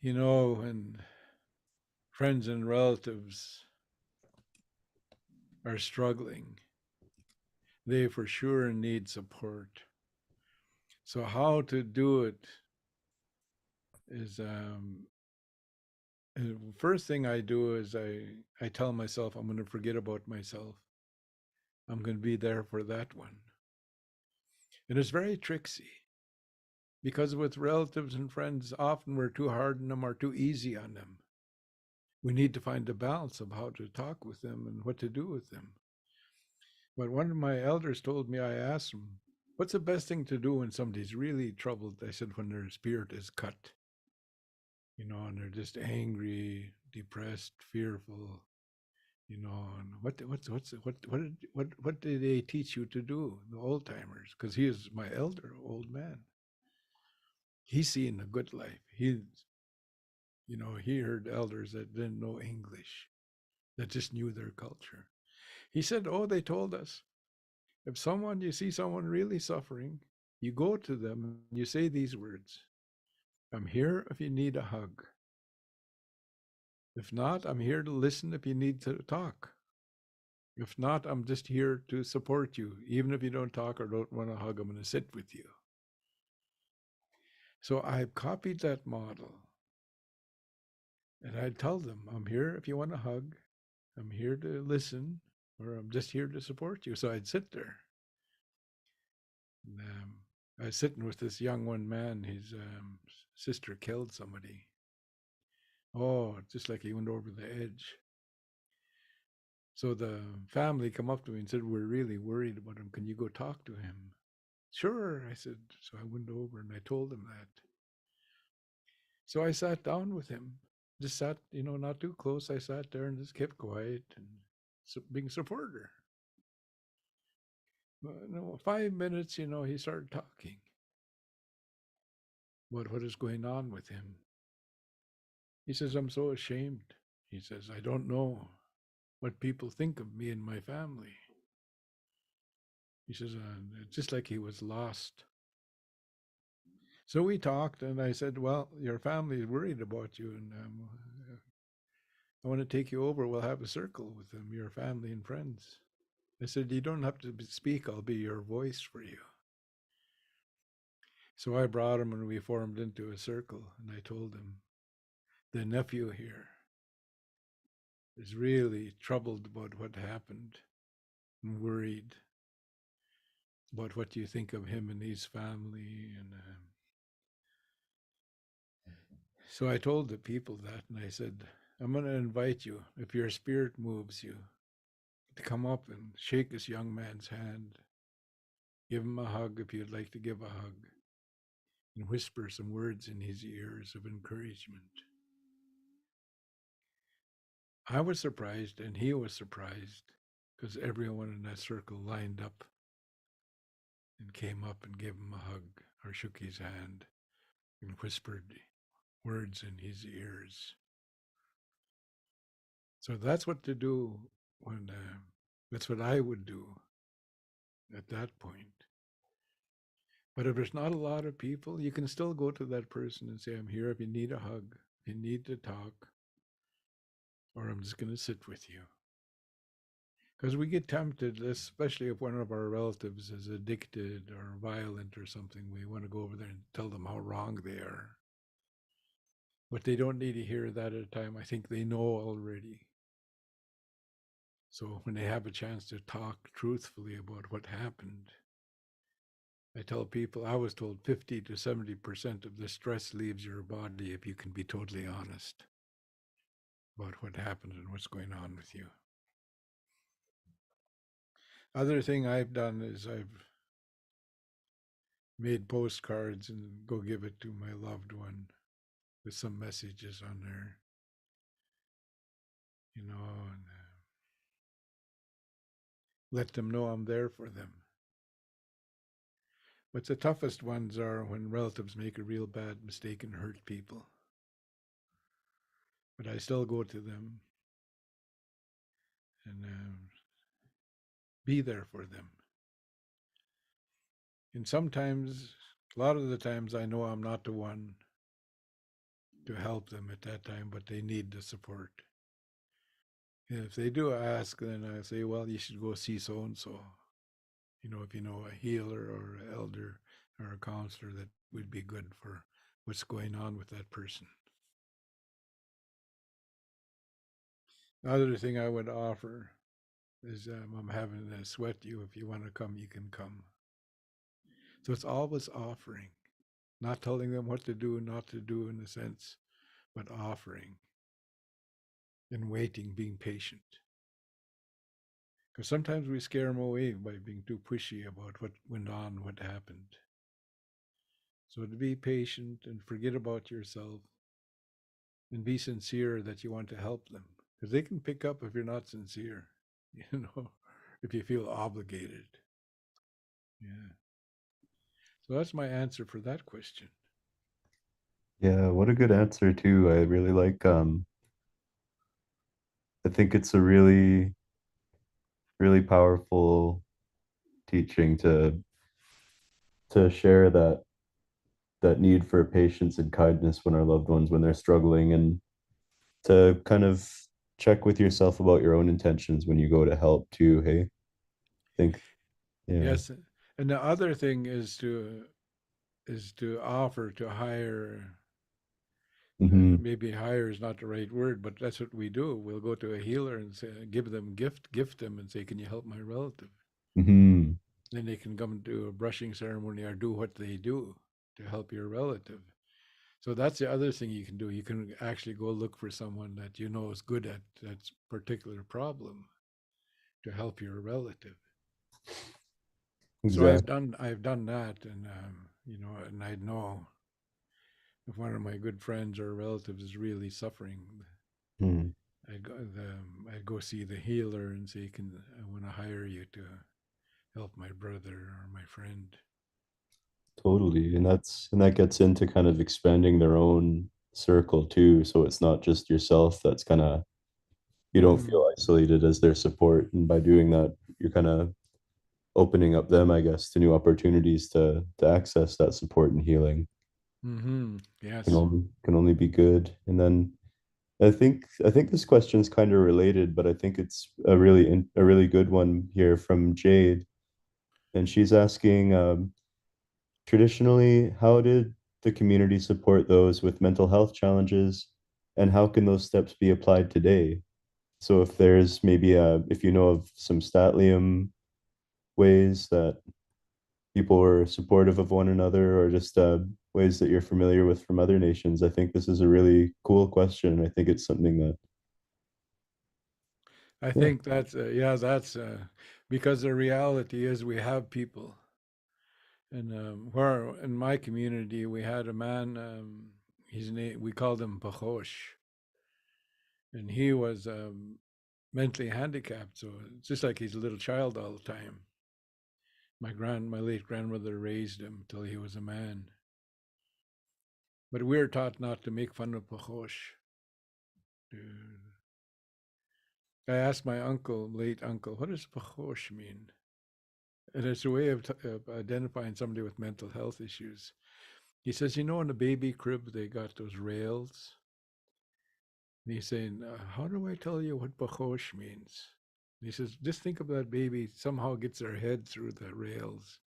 and friends and relatives are struggling. They for sure need support. So how to do it is first thing I do is I tell myself I'm going to forget about myself. I'm going to be there for that one. And it's very tricksy because with relatives and friends, often we're too hard on them or too easy on them. We need to find a balance of how to talk with them and what to do with them. But one of my elders told me, I asked him, what's the best thing to do when somebody's really troubled? I said, when their spirit is cut, and they're just angry, depressed, fearful, and what did they teach you to do, the old timers? Because he is my elder, old man. He's seen a good life. He heard elders that didn't know English, that just knew their culture. He said, oh, they told us if you see someone really suffering, you go to them and you say these words: I'm here if you need a hug. If not, I'm here to listen if you need to talk. If not, I'm just here to support you. Even if you don't talk or don't want to hug, I'm going to sit with you. So I copied that model and I tell them, I'm here if you want to hug. I'm here to listen, or I'm just here to support you. So I'd sit there. And, I was sitting with this young one man. His sister killed somebody. Oh, just like he went over the edge. So the family come up to me and said, we're really worried about him. Can you go talk to him? Sure, I said. So I went over and I told him that. So I sat down with him. Just sat, not too close. I sat there and just kept quiet and being a supporter. But, 5 minutes, he started talking about what is going on with him. He says, I'm so ashamed. He says, I don't know what people think of me and my family. He says, just like he was lost. So we talked, and I said, well, your family is worried about you, and I want to take you over. We'll have a circle with them, your family and friends. I said, you don't have to speak. I'll be your voice for you. So I brought him and we formed into a circle, and I told him, the nephew here is really troubled about what happened and worried. about what you think of him and his family. And so I told the people that, and I said, I'm going to invite you, if your spirit moves you, to come up and shake this young man's hand, give him a hug if you'd like to give a hug, and whisper some words in his ears of encouragement. I was surprised, and he was surprised, because everyone in that circle lined up and came up and gave him a hug or shook his hand and whispered words in his ears. So that's what to do when, that's what I would do at that point. But if there's not a lot of people, you can still go to that person and say, I'm here if you need a hug, if you need to talk, or I'm just going to sit with you. Because we get tempted, especially if one of our relatives is addicted or violent or something, we want to go over there and tell them how wrong they are. But they don't need to hear that at a time. I think they know already. So when they have a chance to talk truthfully about what happened, I tell people, I was told 50 to 70% of the stress leaves your body if you can be totally honest about what happened and what's going on with you. Other thing I've done is I've made postcards and go give it to my loved one with some messages on there, and let them know I'm there for them. But the toughest ones are when relatives make a real bad mistake and hurt people. But I still go to them and be there for them. And sometimes, a lot of the times, I know I'm not the one to help them at that time, but they need the support. And if they do ask, then I say, well, you should go see so and so. If you know a healer or an elder or a counselor that would be good for what's going on with that person. The other thing I would offer is I'm having a sweat you. If you want to come, you can come. So it's always offering, not telling them what to do, not to do in a sense, but offering and waiting, being patient. Because sometimes we scare them away by being too pushy about what went on, what happened. So to be patient and forget about yourself and be sincere that you want to help them. Because they can pick up if you're not sincere, if you feel obligated. Yeah. So that's my answer for that question. Yeah, what a good answer too. I really like I think it's a really powerful teaching to share that need for patience and kindness when our loved ones when they're struggling, and to kind of check with yourself about your own intentions when you go to help too. Hey, I think, yeah. Yes. And the other thing is to offer to hire. Hmm. Maybe hire is not the right word, but that's what we do. We'll go to a healer and say, give them gift them, and say, "Can you help my relative?" Hmm. Then they can come and do a brushing ceremony or do what they do to help your relative. So that's the other thing you can do. You can actually go look for someone that you know is good at that particular problem to help your relative. So I've Exactly. done I've done that, and and I know if one of my good friends or relatives is really suffering, Mm, I'd go see the healer and say, "Can I want to hire you to help my brother or my friend?" totally. And that gets into kind of expanding their own circle too. So it's not just yourself that's kind of, you don't Mm-hmm. feel isolated as their support. And by doing that, you're kind of opening up them, I guess, to new opportunities to access that support and healing. Mm-hmm. Can Yes. only be good. And then I think this question is kind of related, but I think it's a really good one here from Jade, and she's asking, traditionally, how did the community support those with mental health challenges, and how can those steps be applied today? So if there's maybe if you know of some statlium ways that people are supportive of one another, or just ways that you're familiar with from other nations. I think this is a really cool question. I think it's something that, I yeah, think that's yeah, that's because the reality is we have people, and where in my community we had a man. His name we called him Pachosh, and he was mentally handicapped. So it's just like he's a little child all the time. My late grandmother raised him till he was a man. But we were taught not to make fun of Pachosh. I asked my uncle, late uncle, what does Pachosh mean? And it's a way of identifying somebody with mental health issues. He says, you know, in the baby crib, they got those rails. And he's saying, how do I tell you what Pachosh means? And he says, just think of that baby somehow gets their head through the rails.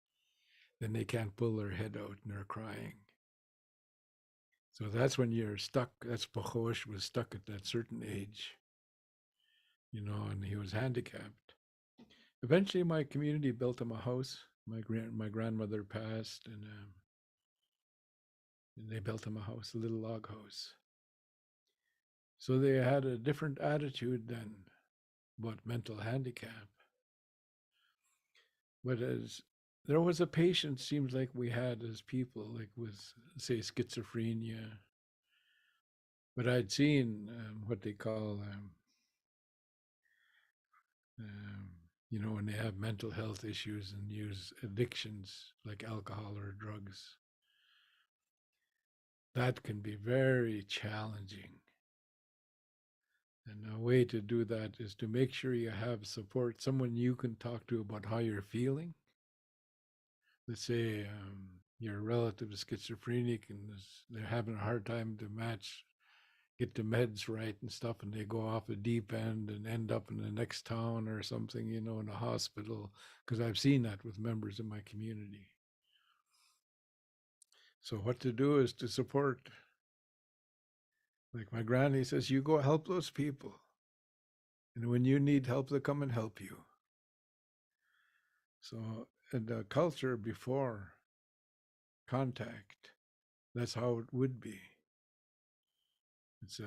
Then they can't pull their head out and they're crying. So that's when you're stuck. That's Pachosh was stuck at that certain age, you know, and he was handicapped. Eventually, my community built him a house. My grandmother passed, and they built him a house, a little log house. So they had a different attitude then about mental handicap. But as there was a patient, seems like we had as people, like with say schizophrenia. But I'd seen what they call, um, you know, when they have mental health issues and use addictions like alcohol or drugs, that can be very challenging. And a way to do that is to make sure you have support, someone you can talk to about how you're feeling. Let's say your relative is schizophrenic and they're having a hard time to get the meds right and stuff, and they go off the deep end and end up in the next town or something, you know, in a hospital. Because I've seen that with members of my community. So, what to do is to support. Like my granny says, you go help those people. And when you need help, they come and help you. So, in the culture before contact, that's how it would be. It's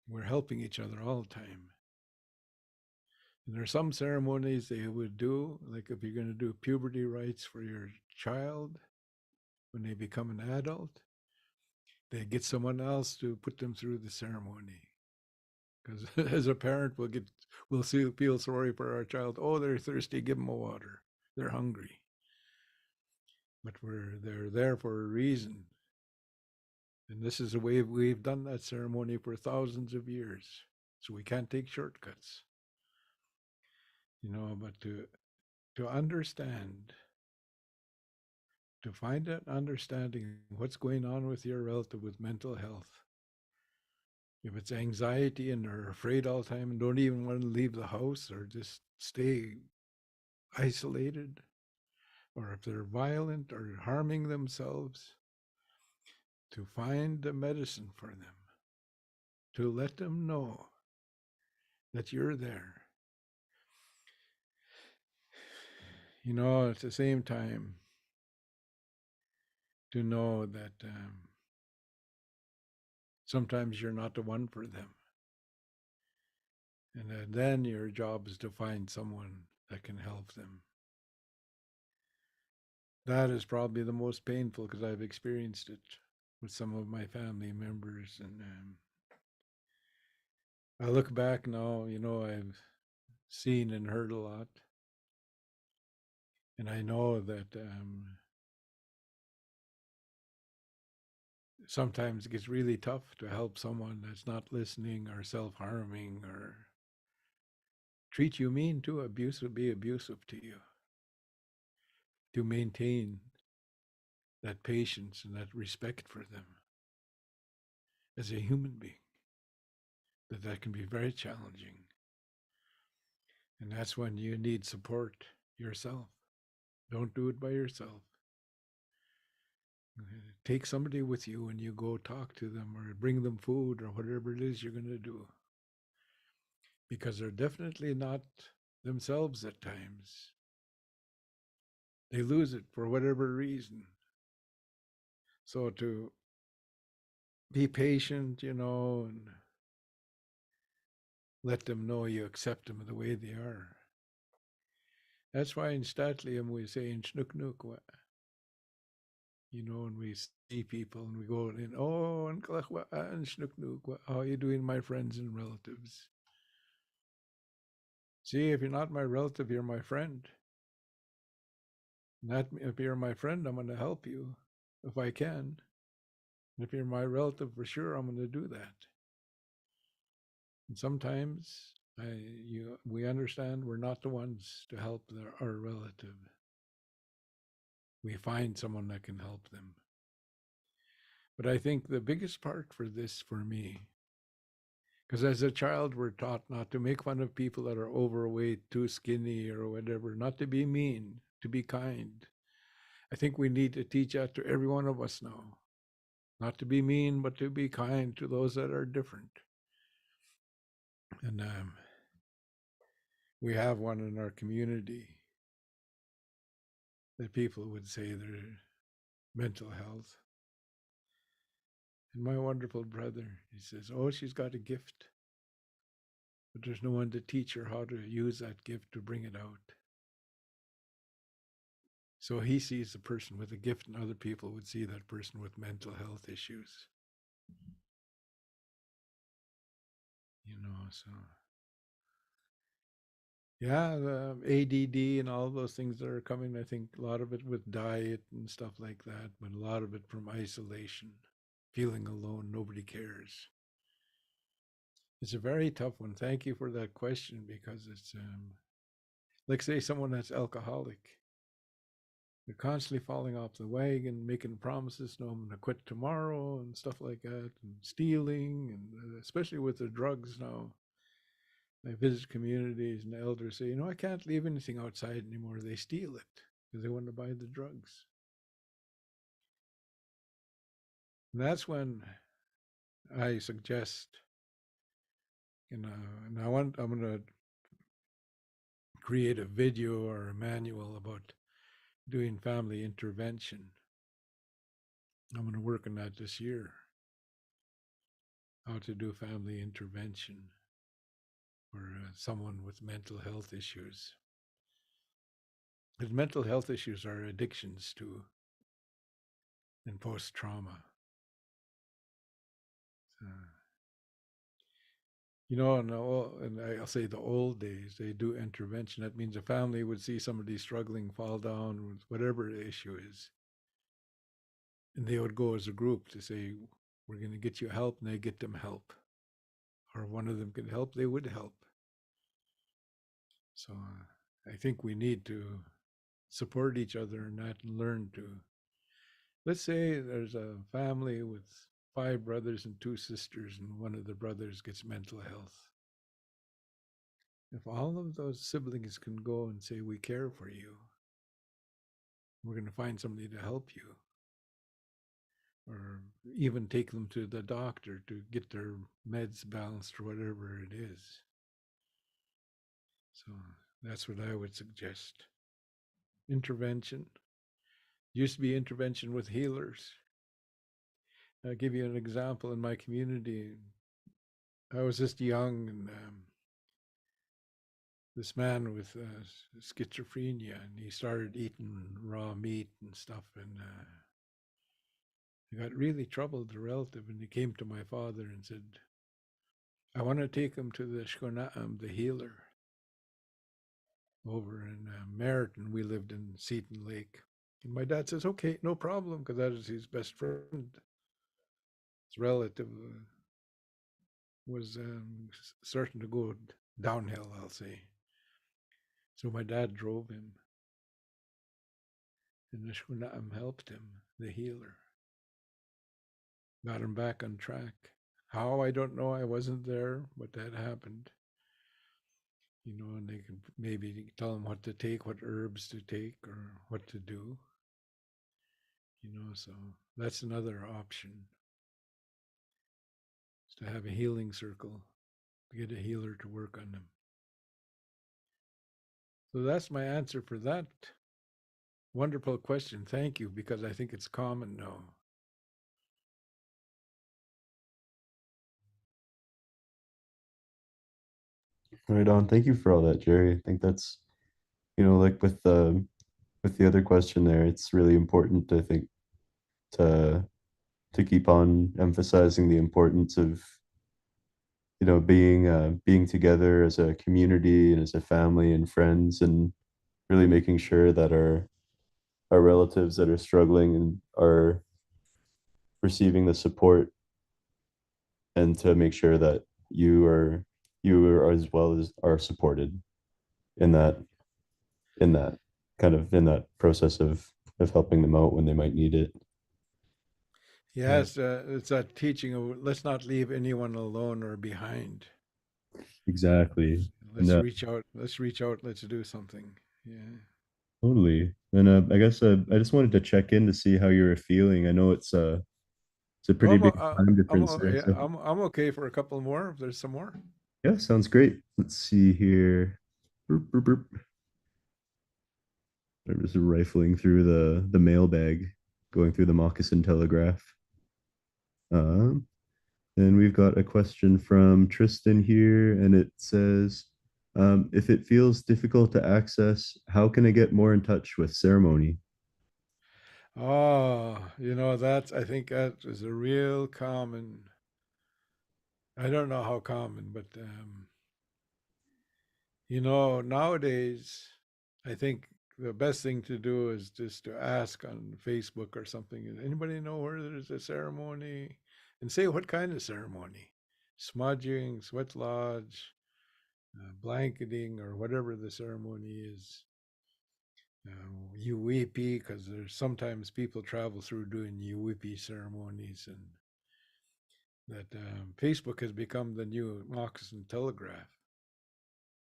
we're helping each other all the time. And there are some ceremonies they would do, like if you're going to do puberty rites for your child when they become an adult, they get someone else to put them through the ceremony. Because as a parent, we'll feel sorry for our child. Oh, they're thirsty. Give them a water. They're hungry. But they're there for a reason. And this is the way we've done that ceremony for thousands of years. So we can't take shortcuts, you know, but to understand, to find an understanding what's going on with your relative with mental health. If it's anxiety and they're afraid all the time and don't even want to leave the house or just stay isolated, or if they're violent or harming themselves, to find the medicine for them, to let them know that you're there. You know, at the same time, to know that sometimes you're not the one for them. And then your job is to find someone that can help them. That is probably the most painful because I've experienced it with some of my family members. And I look back now, you know, I've seen and heard a lot. And I know that sometimes it gets really tough to help someone that's not listening or self harming or treat you mean to abusive, be abusive to you, to maintain that patience and that respect for them as a human being, that can be very challenging. And that's when you need support yourself. Don't do it by yourself. Take somebody with you when you go talk to them or bring them food or whatever it is you're going to do. Because they're definitely not themselves at times. They lose it for whatever reason. So to be patient, and let them know you accept them the way they are. That's why in Statlium we say in Shnuknukwa, and we see people and we go in, oh, and Shnuknukwa, how are you doing, my friends and relatives? See, if you're not my relative, you're my friend. Not if you're my friend, I'm going to help you if I can. If you're my relative, for sure, I'm going to do that. And sometimes we understand we're not the ones to help our relative. We find someone that can help them. But I think the biggest part for this, for me, because as a child, we're taught not to make fun of people that are overweight, too skinny, or whatever, not to be mean, to be kind. I think we need to teach that to every one of us now. Not to be mean, but to be kind to those that are different. And we have one in our community that people would say their mental health. And my wonderful brother, he says, oh, she's got a gift, but there's no one to teach her how to use that gift to bring it out. So he sees the person with a gift, and other people would see that person with mental health issues. So yeah, the ADD and all those things that are coming, I think a lot of it with diet and stuff like that, but a lot of it from isolation, feeling alone, nobody cares. It's a very tough one. Thank you for that question, because it's like, say someone that's alcoholic. They're constantly falling off the wagon, making promises, no, I'm going to quit tomorrow and stuff like that, and stealing, and especially with the drugs now. I visit communities and the elders say, I can't leave anything outside anymore. They steal it because they want to buy the drugs. And that's when I suggest, and I'm going to create a video or a manual about doing family intervention. I'm going to work on that this year. How to do family intervention for someone with mental health issues. Because mental health issues are addictions too, and post trauma. And I'll say the old days, they do intervention. That means a family would see somebody struggling, fall down with whatever the issue is. And they would go as a group to say, we're going to get you help, and they get them help. Or one of them could help, they would help. So I think we need to support each other in that and learn to. Let's say there's a family with 5 brothers and 2 sisters, and one of the brothers gets mental health. If all of those siblings can go and say, we care for you, we're going to find somebody to help you, or even take them to the doctor to get their meds balanced or whatever it is. So that's what I would suggest. Intervention. Used to be intervention with healers. I'll give you an example in my community. I was just young, and this man with schizophrenia, and he started eating raw meat and stuff, and he got really troubled, the relative, and he came to my father and said, I want to take him to the Shkonaam, the healer, over in Meriton. We lived in Seton Lake. And my dad says, okay, no problem, because that is his best friend. His relative was starting to go downhill, I'll say. So my dad drove him, and the Shkonaam helped him, the healer. Got him back on track. How, I don't know. I wasn't there, but that happened. And they can maybe tell him what to take, what herbs to take, or what to do. So that's another option, is to have a healing circle, to get a healer to work on them. So that's my answer for that. Wonderful question. Thank you, because I think it's common now. Right on. Thank you for all that, Jerry. I think that's, like with the other question there, it's really important, I think, to keep on emphasizing the importance of, being together as a community and as a family and friends, and really making sure that our relatives that are struggling and are receiving the support, and to make sure that you are as well as are supported in that in that process of helping them out when they might need it. Uh, Yes, it's that teaching of let's not leave anyone alone or behind. exactly. And Let's reach out. Let's reach out. Let's do something. Yeah. totally. And I guess I just wanted to check in to see how you were feeling. I know it's a Oh, pretty big time difference there. yeah, So I'm okay for a couple more. If there's some more. yeah, sounds great. Let's see here. Burp, burp, burp. I'm just rifling through the mailbag, going through the moccasin telegraph. Um, and we've got a question from Tristan here, and it says, if it feels difficult to access, how can I get more in touch with ceremony? Oh, that's, I think that is a real common, I don't know how common, but, nowadays, I think the best thing to do is just to ask on Facebook or something. Does anybody know where there's a ceremony? And say what kind of ceremony? Smudging, sweat lodge, blanketing, or whatever the ceremony is. UWP, because there's sometimes people travel through doing UWP ceremonies, and that Facebook has become the new moccasin telegraph.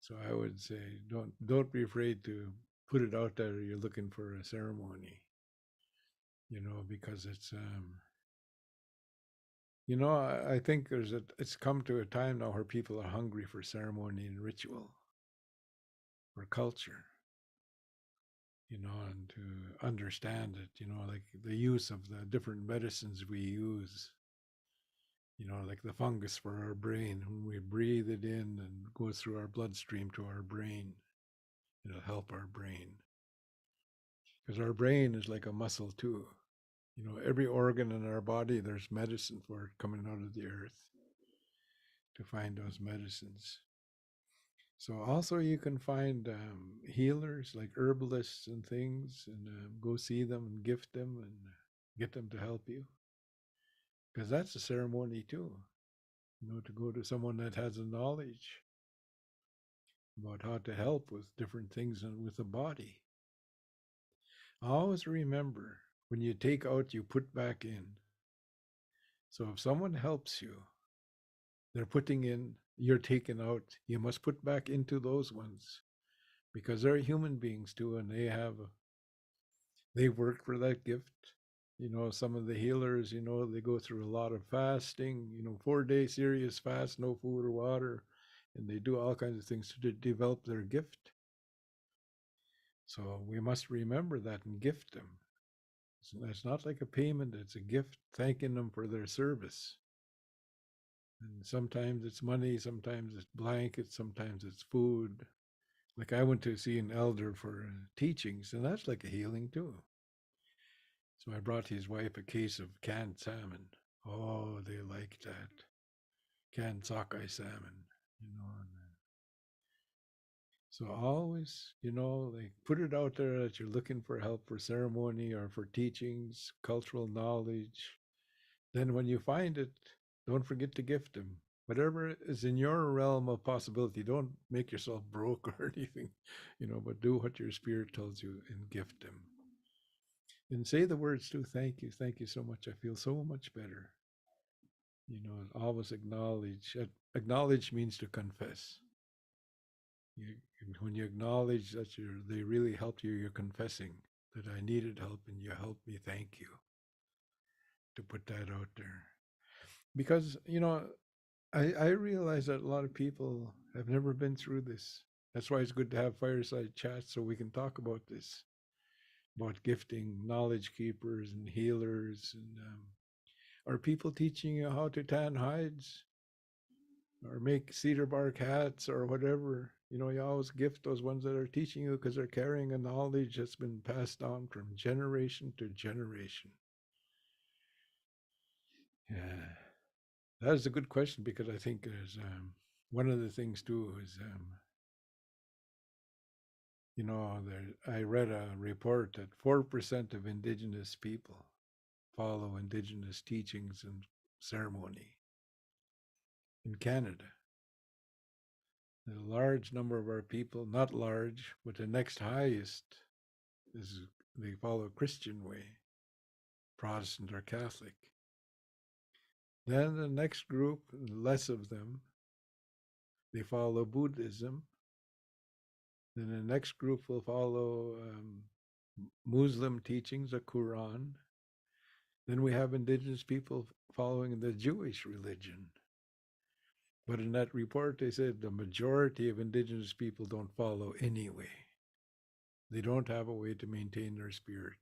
So I would say don't be afraid to put it out there. You're looking for a ceremony, because I think it's come to a time now where people are hungry for ceremony and ritual, for culture, and to understand it, like the use of the different medicines we use, like the fungus for our brain. When we breathe it in and goes through our bloodstream to our brain, it'll help our brain. Because our brain is like a muscle too. Every organ in our body, there's medicine for it coming out of the earth to find those medicines. So also you can find healers like herbalists and things, and go see them and gift them and get them to help you, because that's a ceremony too. To go to someone that has a knowledge about how to help with different things and with the body. Always remember, when you take out, you put back in. So if someone helps you, they're putting in, you're taking out, you must put back into those ones, because they're human beings too, and they work for that gift. Some of the healers, they go through a lot of fasting, 4 day serious fast, no food or water, and they do all kinds of things to develop their gift. So we must remember that and gift them. It's not like a payment, it's a gift thanking them for their service. And sometimes it's money, sometimes it's blankets, sometimes it's food. Like I went to see an elder for teachings, and that's like a healing too. So I brought his wife a case of canned salmon. Oh, they like that. Canned sockeye salmon, And so always, like put it out there that you're looking for help for ceremony or for teachings, cultural knowledge. Then when you find it, don't forget to gift them. Whatever is in your realm of possibility, don't make yourself broke or anything, but do what your spirit tells you and gift them. And say the words too. Thank you. Thank you so much. I feel so much better. Always acknowledge. Acknowledge means to confess. You, when you acknowledge that they really helped you, you're confessing that I needed help and you helped me. Thank you. To put that out there. Because, I realize that a lot of people have never been through this. That's why it's good to have fireside chats so we can talk about this. about gifting knowledge keepers and healers. And are people teaching you how to tan hides or make cedar bark hats or whatever? You always gift those ones that are teaching you because they're carrying a knowledge that's been passed down from generation to generation. Yeah, that is a good question because I think there's one of the things too is I read a report that 4% of Indigenous people follow Indigenous teachings and ceremony in Canada. A large number of our people, not large, but the next highest is they follow Christian way, Protestant or Catholic. Then the next group, less of them, they follow Buddhism. Then the next group will follow Muslim teachings, the Quran. Then we have indigenous people following the Jewish religion. But in that report, they said the majority of indigenous people don't follow anyway. They don't have a way to maintain their spirit.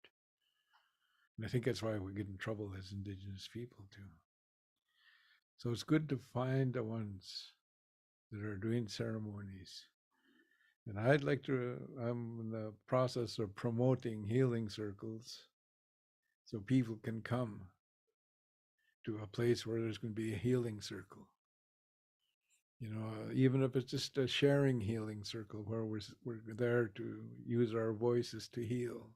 And I think that's why we get in trouble as indigenous people too. So it's good to find the ones that are doing ceremonies. And I'm in the process of promoting healing circles so people can come to a place where there's going to be a healing circle. Even if it's just a sharing healing circle where we're there to use our voices to heal,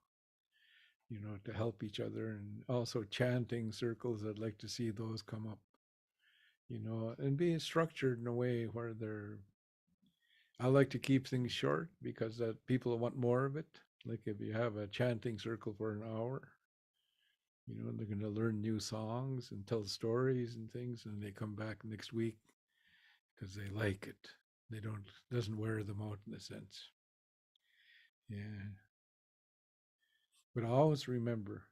to help each other, and also chanting circles. I'd like to see those come up, and be structured in a way where I like to keep things short because that people want more of it. Like if you have a chanting circle for an hour, they're going to learn new songs and tell stories and things, and they come back next week because they like it. They don't doesn't wear them out in a sense. Yeah. But always remember,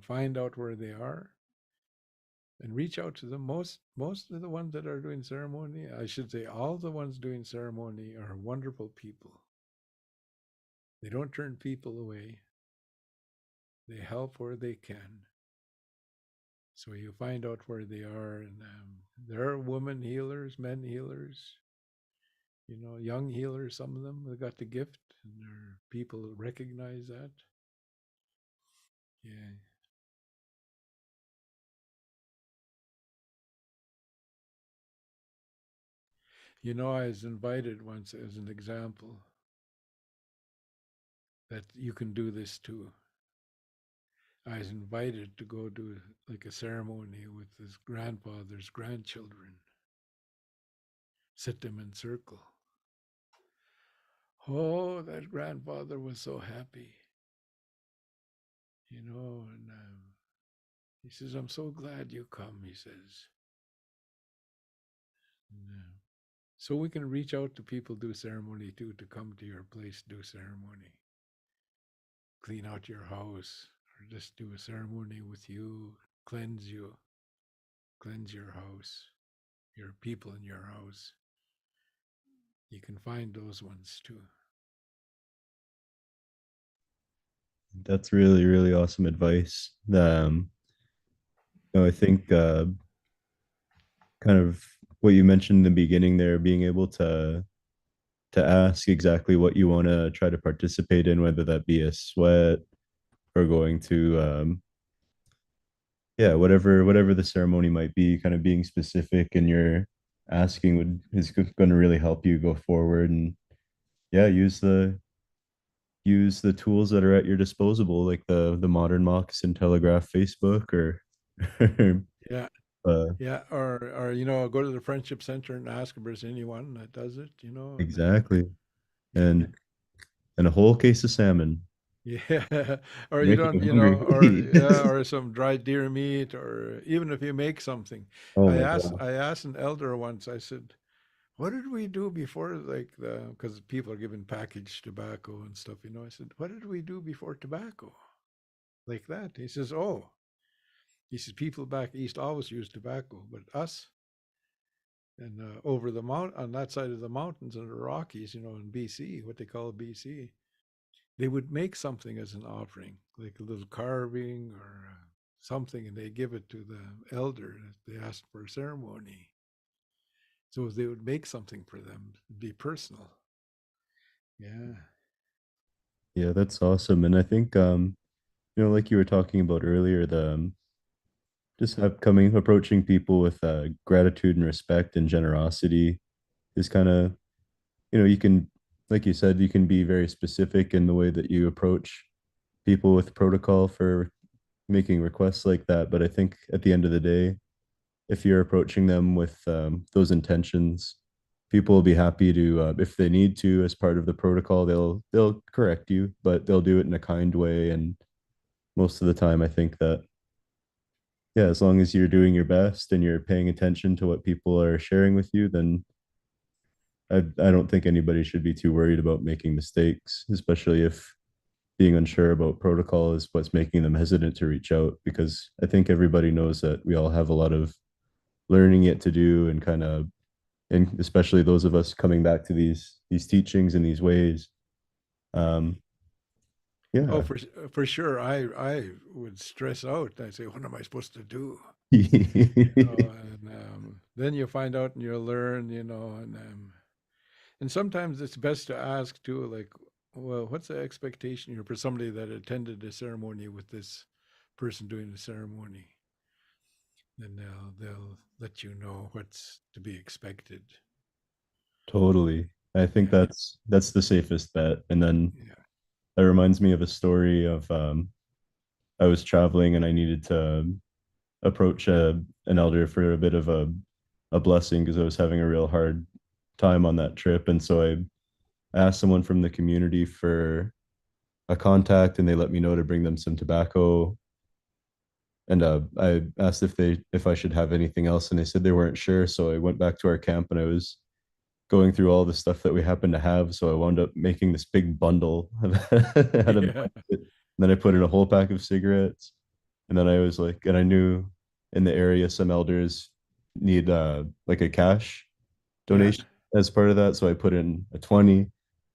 find out where they are and reach out to them. Most of the ones that are doing ceremony, I should say all the ones doing ceremony are wonderful people. They don't turn people away. They help where they can. So you find out where they are, and there are women healers, men healers, young healers. Some of them have got the gift, and there are people who recognize that. Yeah. I was invited once as an example that you can do this too. I was invited to go do like a ceremony with his grandfather's grandchildren, sit them in circle. Oh, that grandfather was so happy, and he says, "I'm so glad you come," he says. And, so we can reach out to people do ceremony too, to come to your place, do ceremony, clean out your house, or just do a ceremony with you, cleanse you, cleanse your house, your people in your house. You can find those ones too. That's really, really awesome advice. I think kind of what you mentioned in the beginning there, being able to ask exactly what you want to try to participate in, whether that be a sweat or going to yeah, whatever the ceremony might be, kind of being specific and your asking is going to really help you go forward and yeah, use the tools that are at your disposal, like the modern moccasin telegraph Facebook or Yeah, uh, yeah, or go to the friendship center and ask if there's anyone that does it. And exactly. And a whole case of salmon. yeah, or you Making don't, me hungry. or some dried deer meat, or even if you make something. Oh I my asked, gosh. I asked an elder once. I said, "What did we do before, like because people are giving packaged tobacco and stuff?" I said, "What did we do before tobacco, like that?" He says, "Oh." He says people back east always use tobacco, but us and over the mount on that side of the mountains in the Rockies, in BC, what they call BC, they would make something as an offering, like a little carving or something, and they give it to the elder that they asked for a ceremony. So they would make something for them, be personal. Yeah. Yeah, that's awesome. And I think like you were talking about earlier, the just coming approaching people with gratitude and respect and generosity is kind of, you can, like you said, you can be very specific in the way that you approach people with protocol for making requests like that. But I think at the end of the day, if you're approaching them with those intentions, people will be happy to, if they need to, as part of the protocol, they'll correct you, but they'll do it in a kind way. And most of the time, I think that, yeah, as long as you're doing your best and you're paying attention to what people are sharing with you, then I don't think anybody should be too worried about making mistakes, especially if being unsure about protocol is what's making them hesitant to reach out. Because I think everybody knows that we all have a lot of learning yet to do, and kind of, and especially those of us coming back to these teachings and these ways. Um, Oh, yeah. for sure. I would stress out. I say, what am I supposed to do? And then you find out and you learn, and sometimes it's best to ask too, like, well, what's the expectation here for somebody that attended the ceremony with this person doing the ceremony? Then they'll let you know what's to be expected. Totally. I think Yeah, that's the safest bet. And then yeah, that reminds me of a story of I was traveling and I needed to approach an elder for a bit of a blessing because I was having a real hard time on that trip. And so I asked someone from the community for a contact, and they let me know to bring them some tobacco. And I asked if I should have anything else, and they said they weren't sure. So I went back to our camp and I was going through all the stuff that we happened to have. So I wound up making this big bundle out of the yeah, blanket. And then I put in a whole pack of cigarettes. And then I was like, and I knew in the area some elders need like a cash yeah, donation as part of that. So I put in a 20,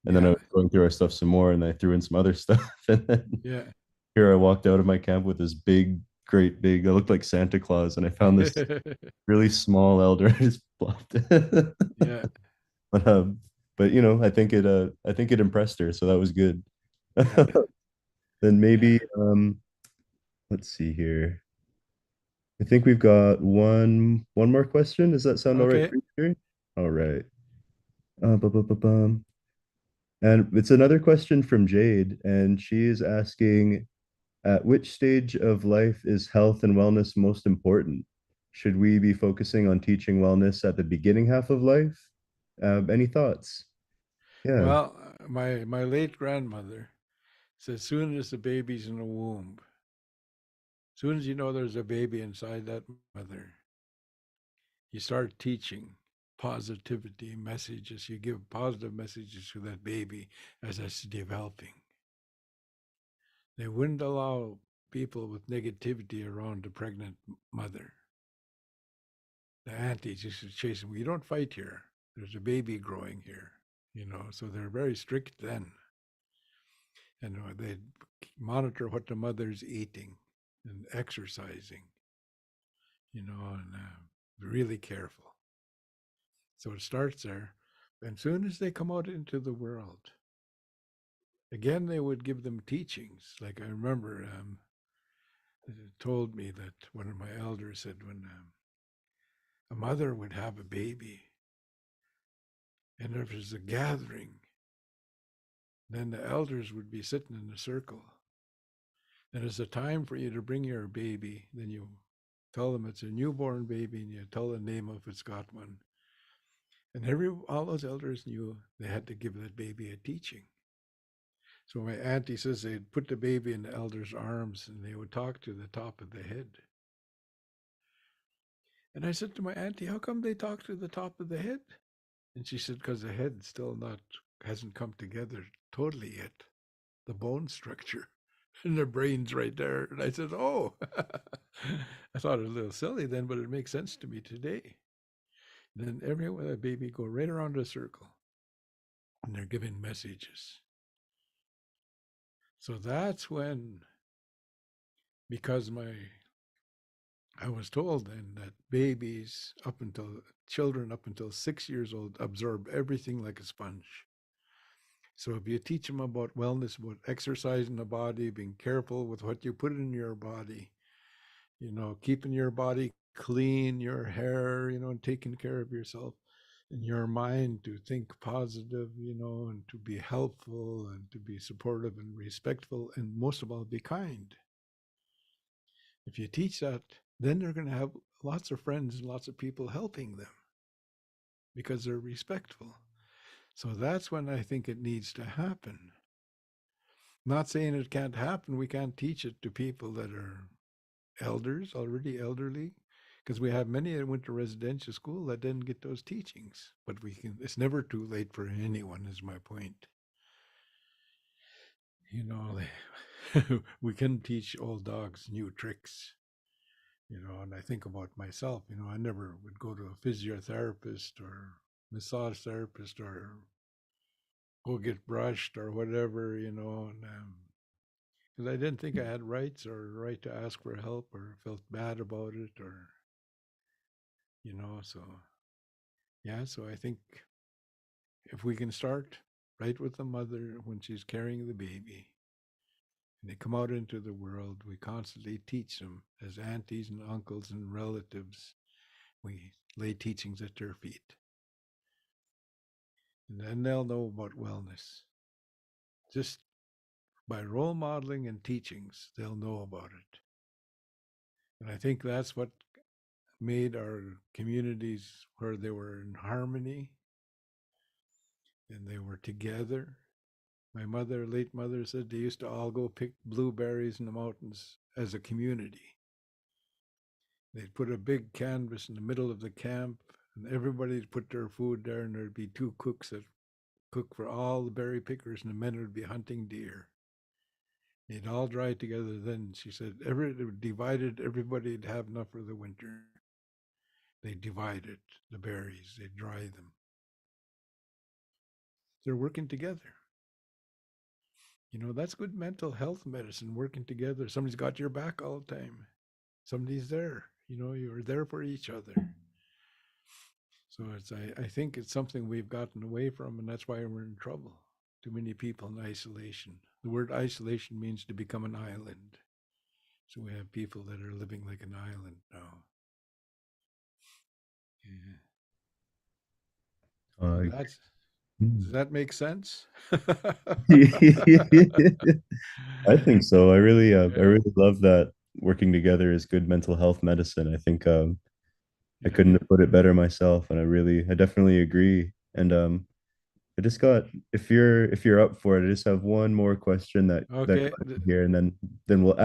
and then I yeah, was going through our stuff some more, and I threw in some other stuff. And then yeah. here I walked out of my camp with this big, great big, I looked like Santa Claus, and I found this really small elder. I just plopped it. Yeah, But I think it impressed her, so that was good. yeah, Then yeah. maybe let's see here. I think we've got one more question. Does that sound all right Okay. for you, Jerry? All right. Bum. And it's another question from Jade, and she is asking, at which stage of life is health and wellness most important? Should we be focusing on teaching wellness at the beginning half of life? Any thoughts? Yeah, Well, my late grandmother said, as soon as the baby's in the womb, as soon as you know there's a baby inside that mother, you start teaching positivity messages. You give positive messages to that baby as it's developing. They wouldn't allow people with negativity around the pregnant mother. The aunties used to chase them. You don't fight here. There's a baby growing here, So they're very strict then, and they monitor what the mother's eating and exercising, and really careful. So it starts there. And soon as they come out into the world, again, they would give them teachings. Like I remember told me that one of my elders said when a mother would have a baby and there was a gathering, then the elders would be sitting in a circle. And it's a time for you to bring your baby. Then you tell them it's a newborn baby and you tell the name if it's got one. And all those elders knew they had to give that baby a teaching. So my auntie says they'd put the baby in the elder's arms and they would talk to the top of the head. And I said to my auntie, how come they talk to the top of the head? And she said, because the head still not hasn't come together totally yet, the bone structure. And their brain's right there. And I said, oh, I thought it was a little silly then, but it makes sense to me today. And then everyone, that baby go right around a circle and they're giving messages. So that's when, because I was told then that babies up until children up until 6 years old absorb everything like a sponge. So if you teach them about wellness, about exercising the body, being careful with what you put in your body, keeping your body clean, your hair, and taking care of yourself, and your mind to think positive, and to be helpful and to be supportive and respectful, and most of all, be kind. If you teach that, then they're going to have lots of friends and lots of people helping them because they're respectful. So that's when I think it needs to happen. Not saying it can't happen. We can't teach it to people that are elders, already elderly, because we have many that went to residential school that didn't get those teachings. But it's never too late for anyone, is my point. You know, we can teach old dogs new tricks, and I think about myself, I never would go to a physiotherapist or massage therapist or go get brushed or whatever, and because I didn't think I had rights or right to ask for help or felt bad about it or, so yeah, so I think if we can start right with the mother when she's carrying the baby and they come out into the world, we constantly teach them as aunties and uncles and relatives. We lay teachings at their feet. And then they'll know about wellness. Just by role modeling and teachings, they'll know about it. And I think that's what made our communities where they were in harmony and they were together. My mother, late mother, said they used to all go pick blueberries in the mountains as a community. They'd put a big canvas in the middle of the camp, and everybody'd put their food there, and there'd be two cooks that cook for all the berry pickers, and the men would be hunting deer. They'd all dry together. Then she said, divided, everybody'd have enough for the winter. They divided the berries, they dry them. They're working together. That's good mental health medicine, working together. Somebody's got your back all the time. Somebody's there. You're there for each other. So I think it's something we've gotten away from, and that's why we're in trouble. Too many people in isolation. The word isolation means to become an island. So we have people that are living like an island now. Yeah. So Uh, that's hmm. does that make sense? I think so. I Yeah, really love that working together is good mental health medicine. I think I yeah. couldn't have put it better myself, and I definitely agree. And I just got if you're up for it, I just have one more question that Okay, got in here, and okay, then we'll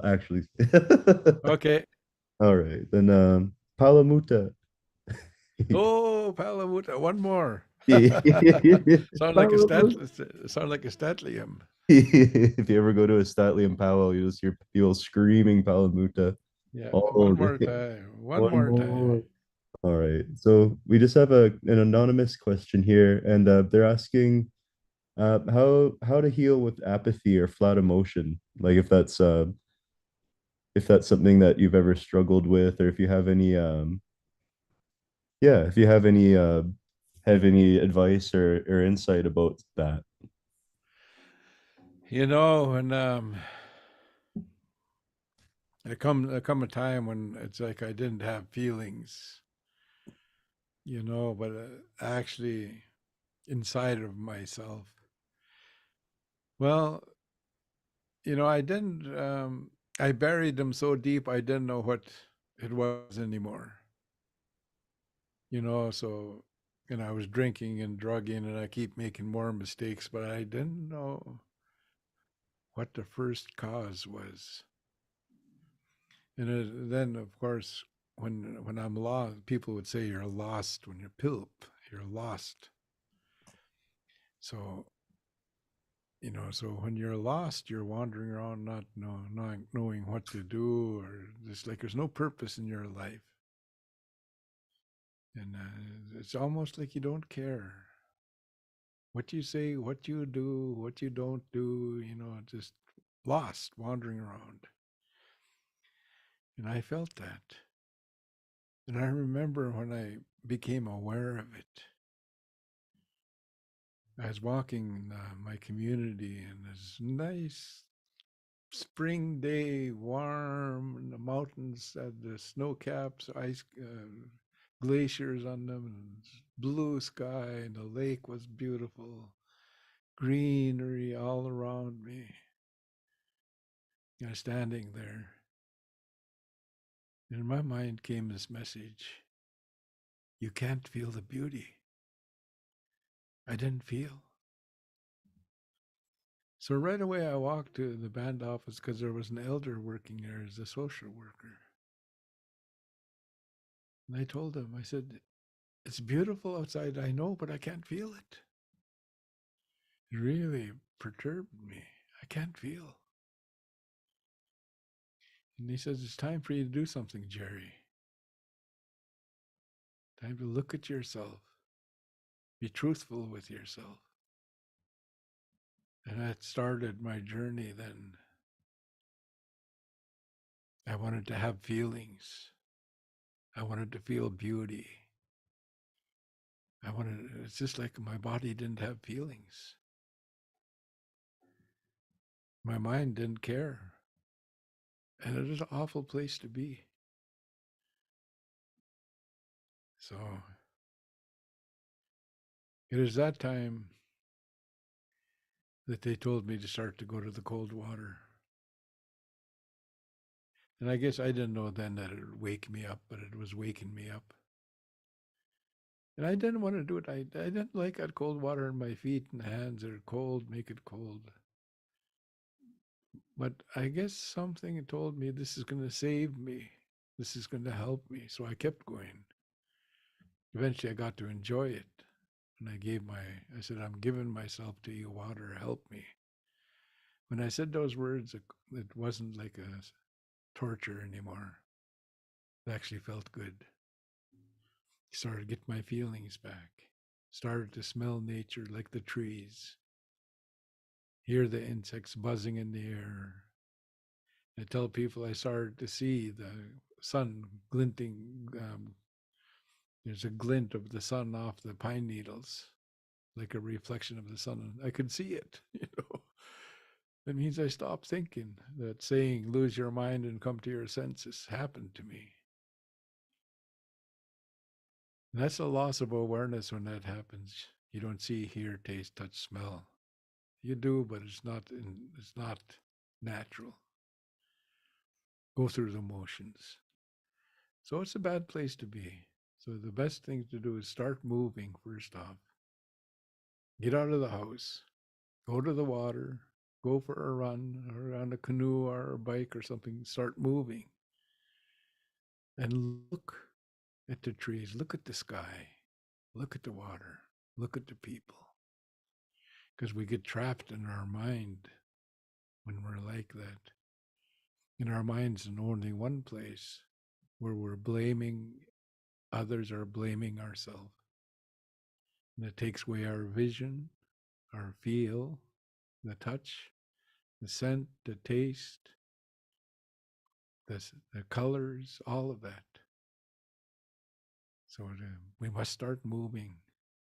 actually. okay. All right, then Palamuta. Oh, Palamuta, one more. Sound like a Palamuta. sound like a statlium. If you ever go to a Statlium powwow, you'll just hear people screaming Palamuta Yeah, all one more day. time. One One more time. more. All right. So we just have an anonymous question here, and they're asking how to heal with apathy or flat emotion. Like if that's something that you've ever struggled with, or if you have any yeah, if you have any advice or insight about that. And there come a time when it's like I didn't have feelings, but actually inside of myself. Well, I didn't. I buried them so deep I didn't know what it was anymore. So I was drinking and drugging, and I keep making more mistakes, but I didn't know what the first cause was. And then, of course, when I'm lost, people would say you're lost when you're pilp. You're lost. So so when you're lost, you're wandering around, not knowing what to do, or just like there's no purpose in your life, and it's almost like you don't care. what you say, what you do, what you don't do, just lost, wandering around. And I felt that. And I remember when I became aware of it, I was walking my community and this nice spring day, warm, and the mountains had the snow caps, ice glaciers on them, and blue sky, and the lake was beautiful, greenery all around me. Standing there, and in my mind came this message: you can't feel the beauty. I didn't feel. So right away, I walked to the band office because there was an elder working there as a social worker. And I told him, I said, it's beautiful outside, I know, but I can't feel it. It really perturbed me. I can't feel. And he says, it's time for you to do something, Gerry. Time to look at yourself. Be truthful with yourself. And that started my journey then. I wanted to have feelings. I wanted to feel beauty. It's just like my body didn't have feelings. My mind didn't care. And it was an awful place to be. So it is that time that they told me to start to go to the cold water. And I guess I didn't know then that it would wake me up, but it was waking me up. And I didn't want to do it. I didn't like that cold water in my feet and hands. They're cold, make it cold. But I guess something told me this is going to save me. This is going to help me. So I kept going. Eventually I got to enjoy it. And I said, I'm giving myself to you, water, help me. When I said those words, it wasn't like a torture anymore. It actually felt good. Started to get my feelings back. Started to smell nature like the trees. Hear the insects buzzing in the air. I tell people I started to see the sun glinting. There's a glint of the sun off the pine needles, like a reflection of the sun. I could see it. That means I stopped thinking. That saying, lose your mind and come to your senses, happened to me. And that's a loss of awareness when that happens. You don't see, hear, taste, touch, smell. You do, but it's not natural. Go through the motions. So it's a bad place to be. So the best thing to do is start moving first off. Get out of the house. Go to the water. Go for a run or on a canoe or a bike or something. Start moving. And look at the trees. Look at the sky. Look at the water. Look at the people. Because we get trapped in our mind when we're like that. In our minds in only one place where we're blaming others or blaming ourselves. And it takes away our vision, our feel, the touch, the scent, the taste, the colors, all of that. So we must start moving.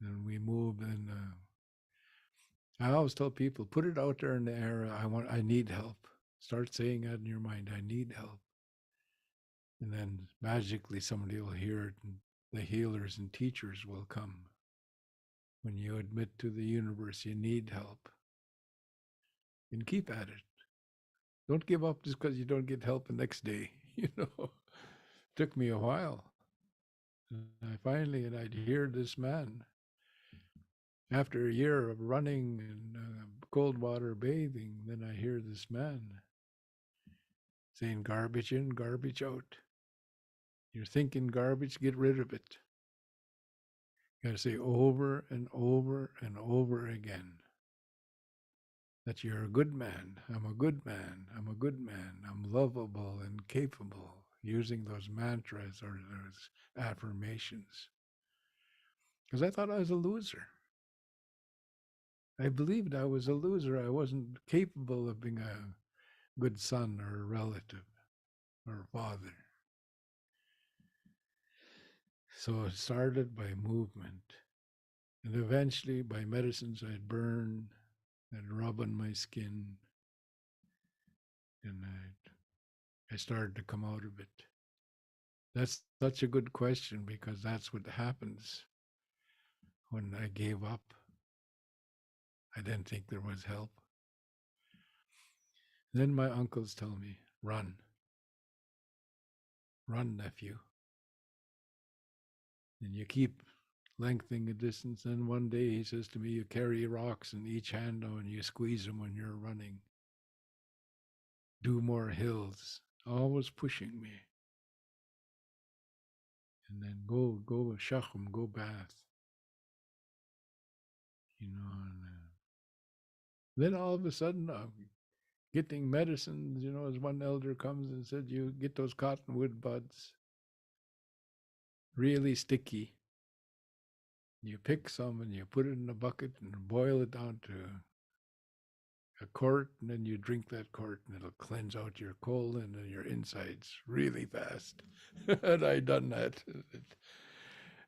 And we move and I always tell people, put it out there in the air. I need help. Start saying that in your mind. I need help. And then magically somebody will hear it and the healers and teachers will come. When you admit to the universe you need help, and keep at it. Don't give up just because you don't get help the next day. Took me a while. And I'd hear this man after a year of running and cold water bathing. Then I hear this man saying, garbage in, garbage out. You're thinking garbage, get rid of it. You got to say over and over and over again that you're a good man. I'm a good man. I'm a good man. I'm lovable and capable. Using those mantras or those affirmations. Because I thought I was a loser. I believed I was a loser. I wasn't capable of being a good son or a relative or a father. So it started by movement. And eventually, by medicines I'd burn, I'd rub on my skin, and I started to come out of it. That's such a good question because that's what happens when I gave up. I didn't think there was help. Then my uncles tell me, run, run, nephew. And you keep lengthening the distance. Then one day he says to me, you carry rocks in each hand now and you squeeze them when you're running. Do more hills, always pushing me. And then go shachum, go bath. And then all of a sudden I'm getting medicines, as one elder comes and said, you get those cottonwood buds, really sticky. You pick some and you put it in a bucket and boil it down to a quart, and then you drink that quart, and it'll cleanse out your colon and your insides really fast. And I done that,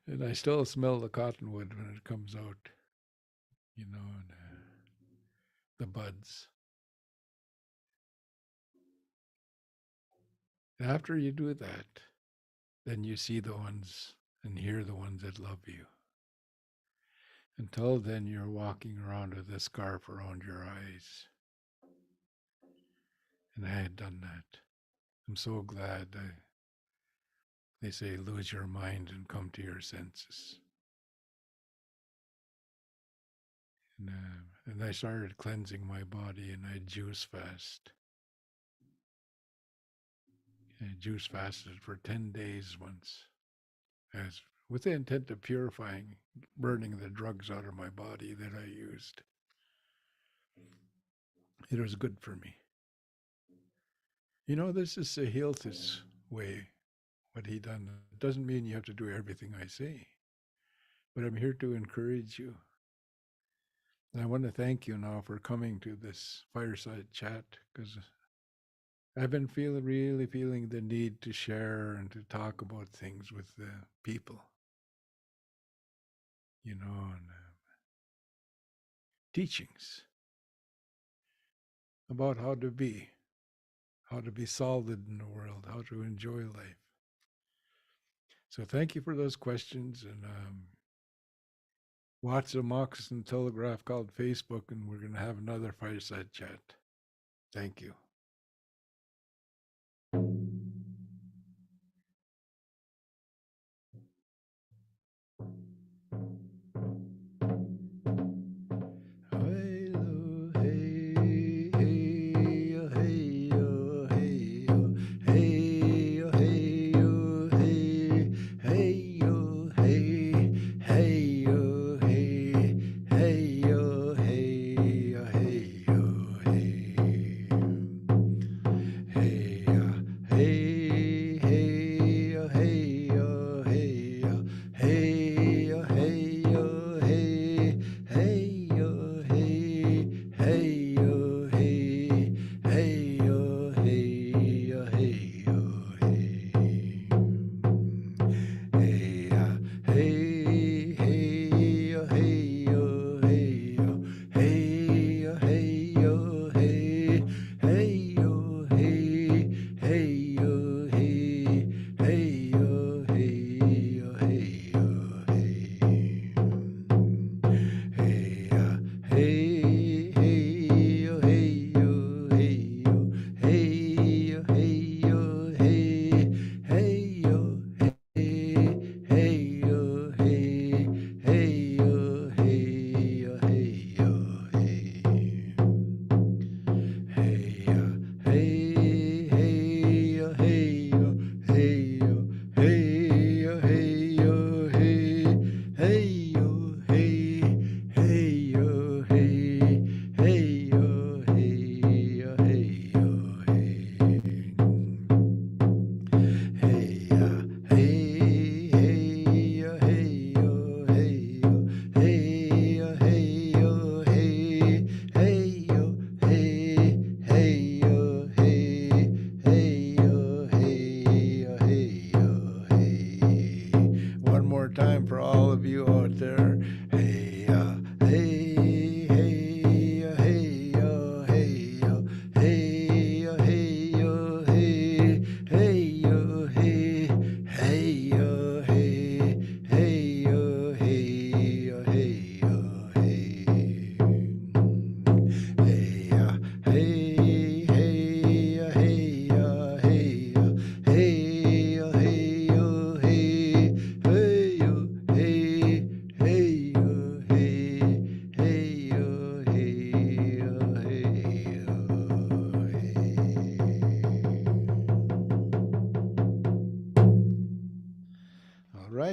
and I still smell the cottonwood when it comes out, and the buds. After you do that, then you see the ones and hear the ones that love you. Until then, you're walking around with a scarf around your eyes. And I had done that. I'm so glad. They say, lose your mind and come to your senses. And I started cleansing my body, and I juice fast. I juice fasted for 10 days once, as with the intent of purifying, burning the drugs out of my body that I used. It was good for me. This is Sahilth's way, what he done. It doesn't mean you have to do everything I say, but I'm here to encourage you. And I want to thank you now for coming to this fireside chat, because I've been really feeling the need to share and to talk about things with the people, and teachings about how to be solid in the world, how to enjoy life. So thank you for those questions, and watch the Moccasin Telegraph called Facebook, and we're going to have another fireside chat. Thank you.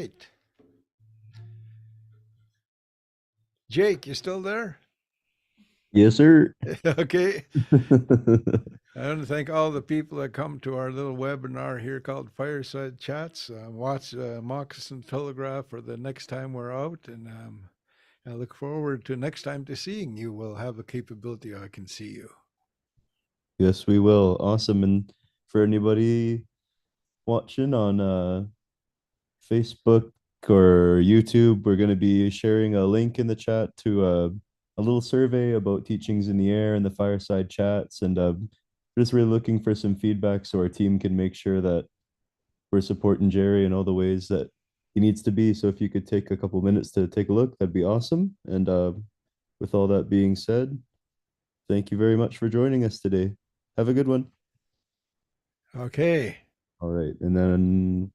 right. Jake, you still there? Yes, sir. Okay. I want to thank all the people that come to our little webinar here called Fireside Chats. Watch Moccasin Telegraph for the next time we're out, and I look forward to next time to seeing you. We'll have a capability I can see you. Yes, we will. Awesome. And for anybody watching on Facebook or YouTube, we're going to be sharing a link in the chat to a little survey about teachings in the air and the fireside chats. And just really looking for some feedback so our team can make sure that we're supporting Gerry in all the ways that he needs to be. So if you could take a couple minutes to take a look, that'd be awesome. And with all that being said, thank you very much for joining us today. Have a good one. Okay. All right. And then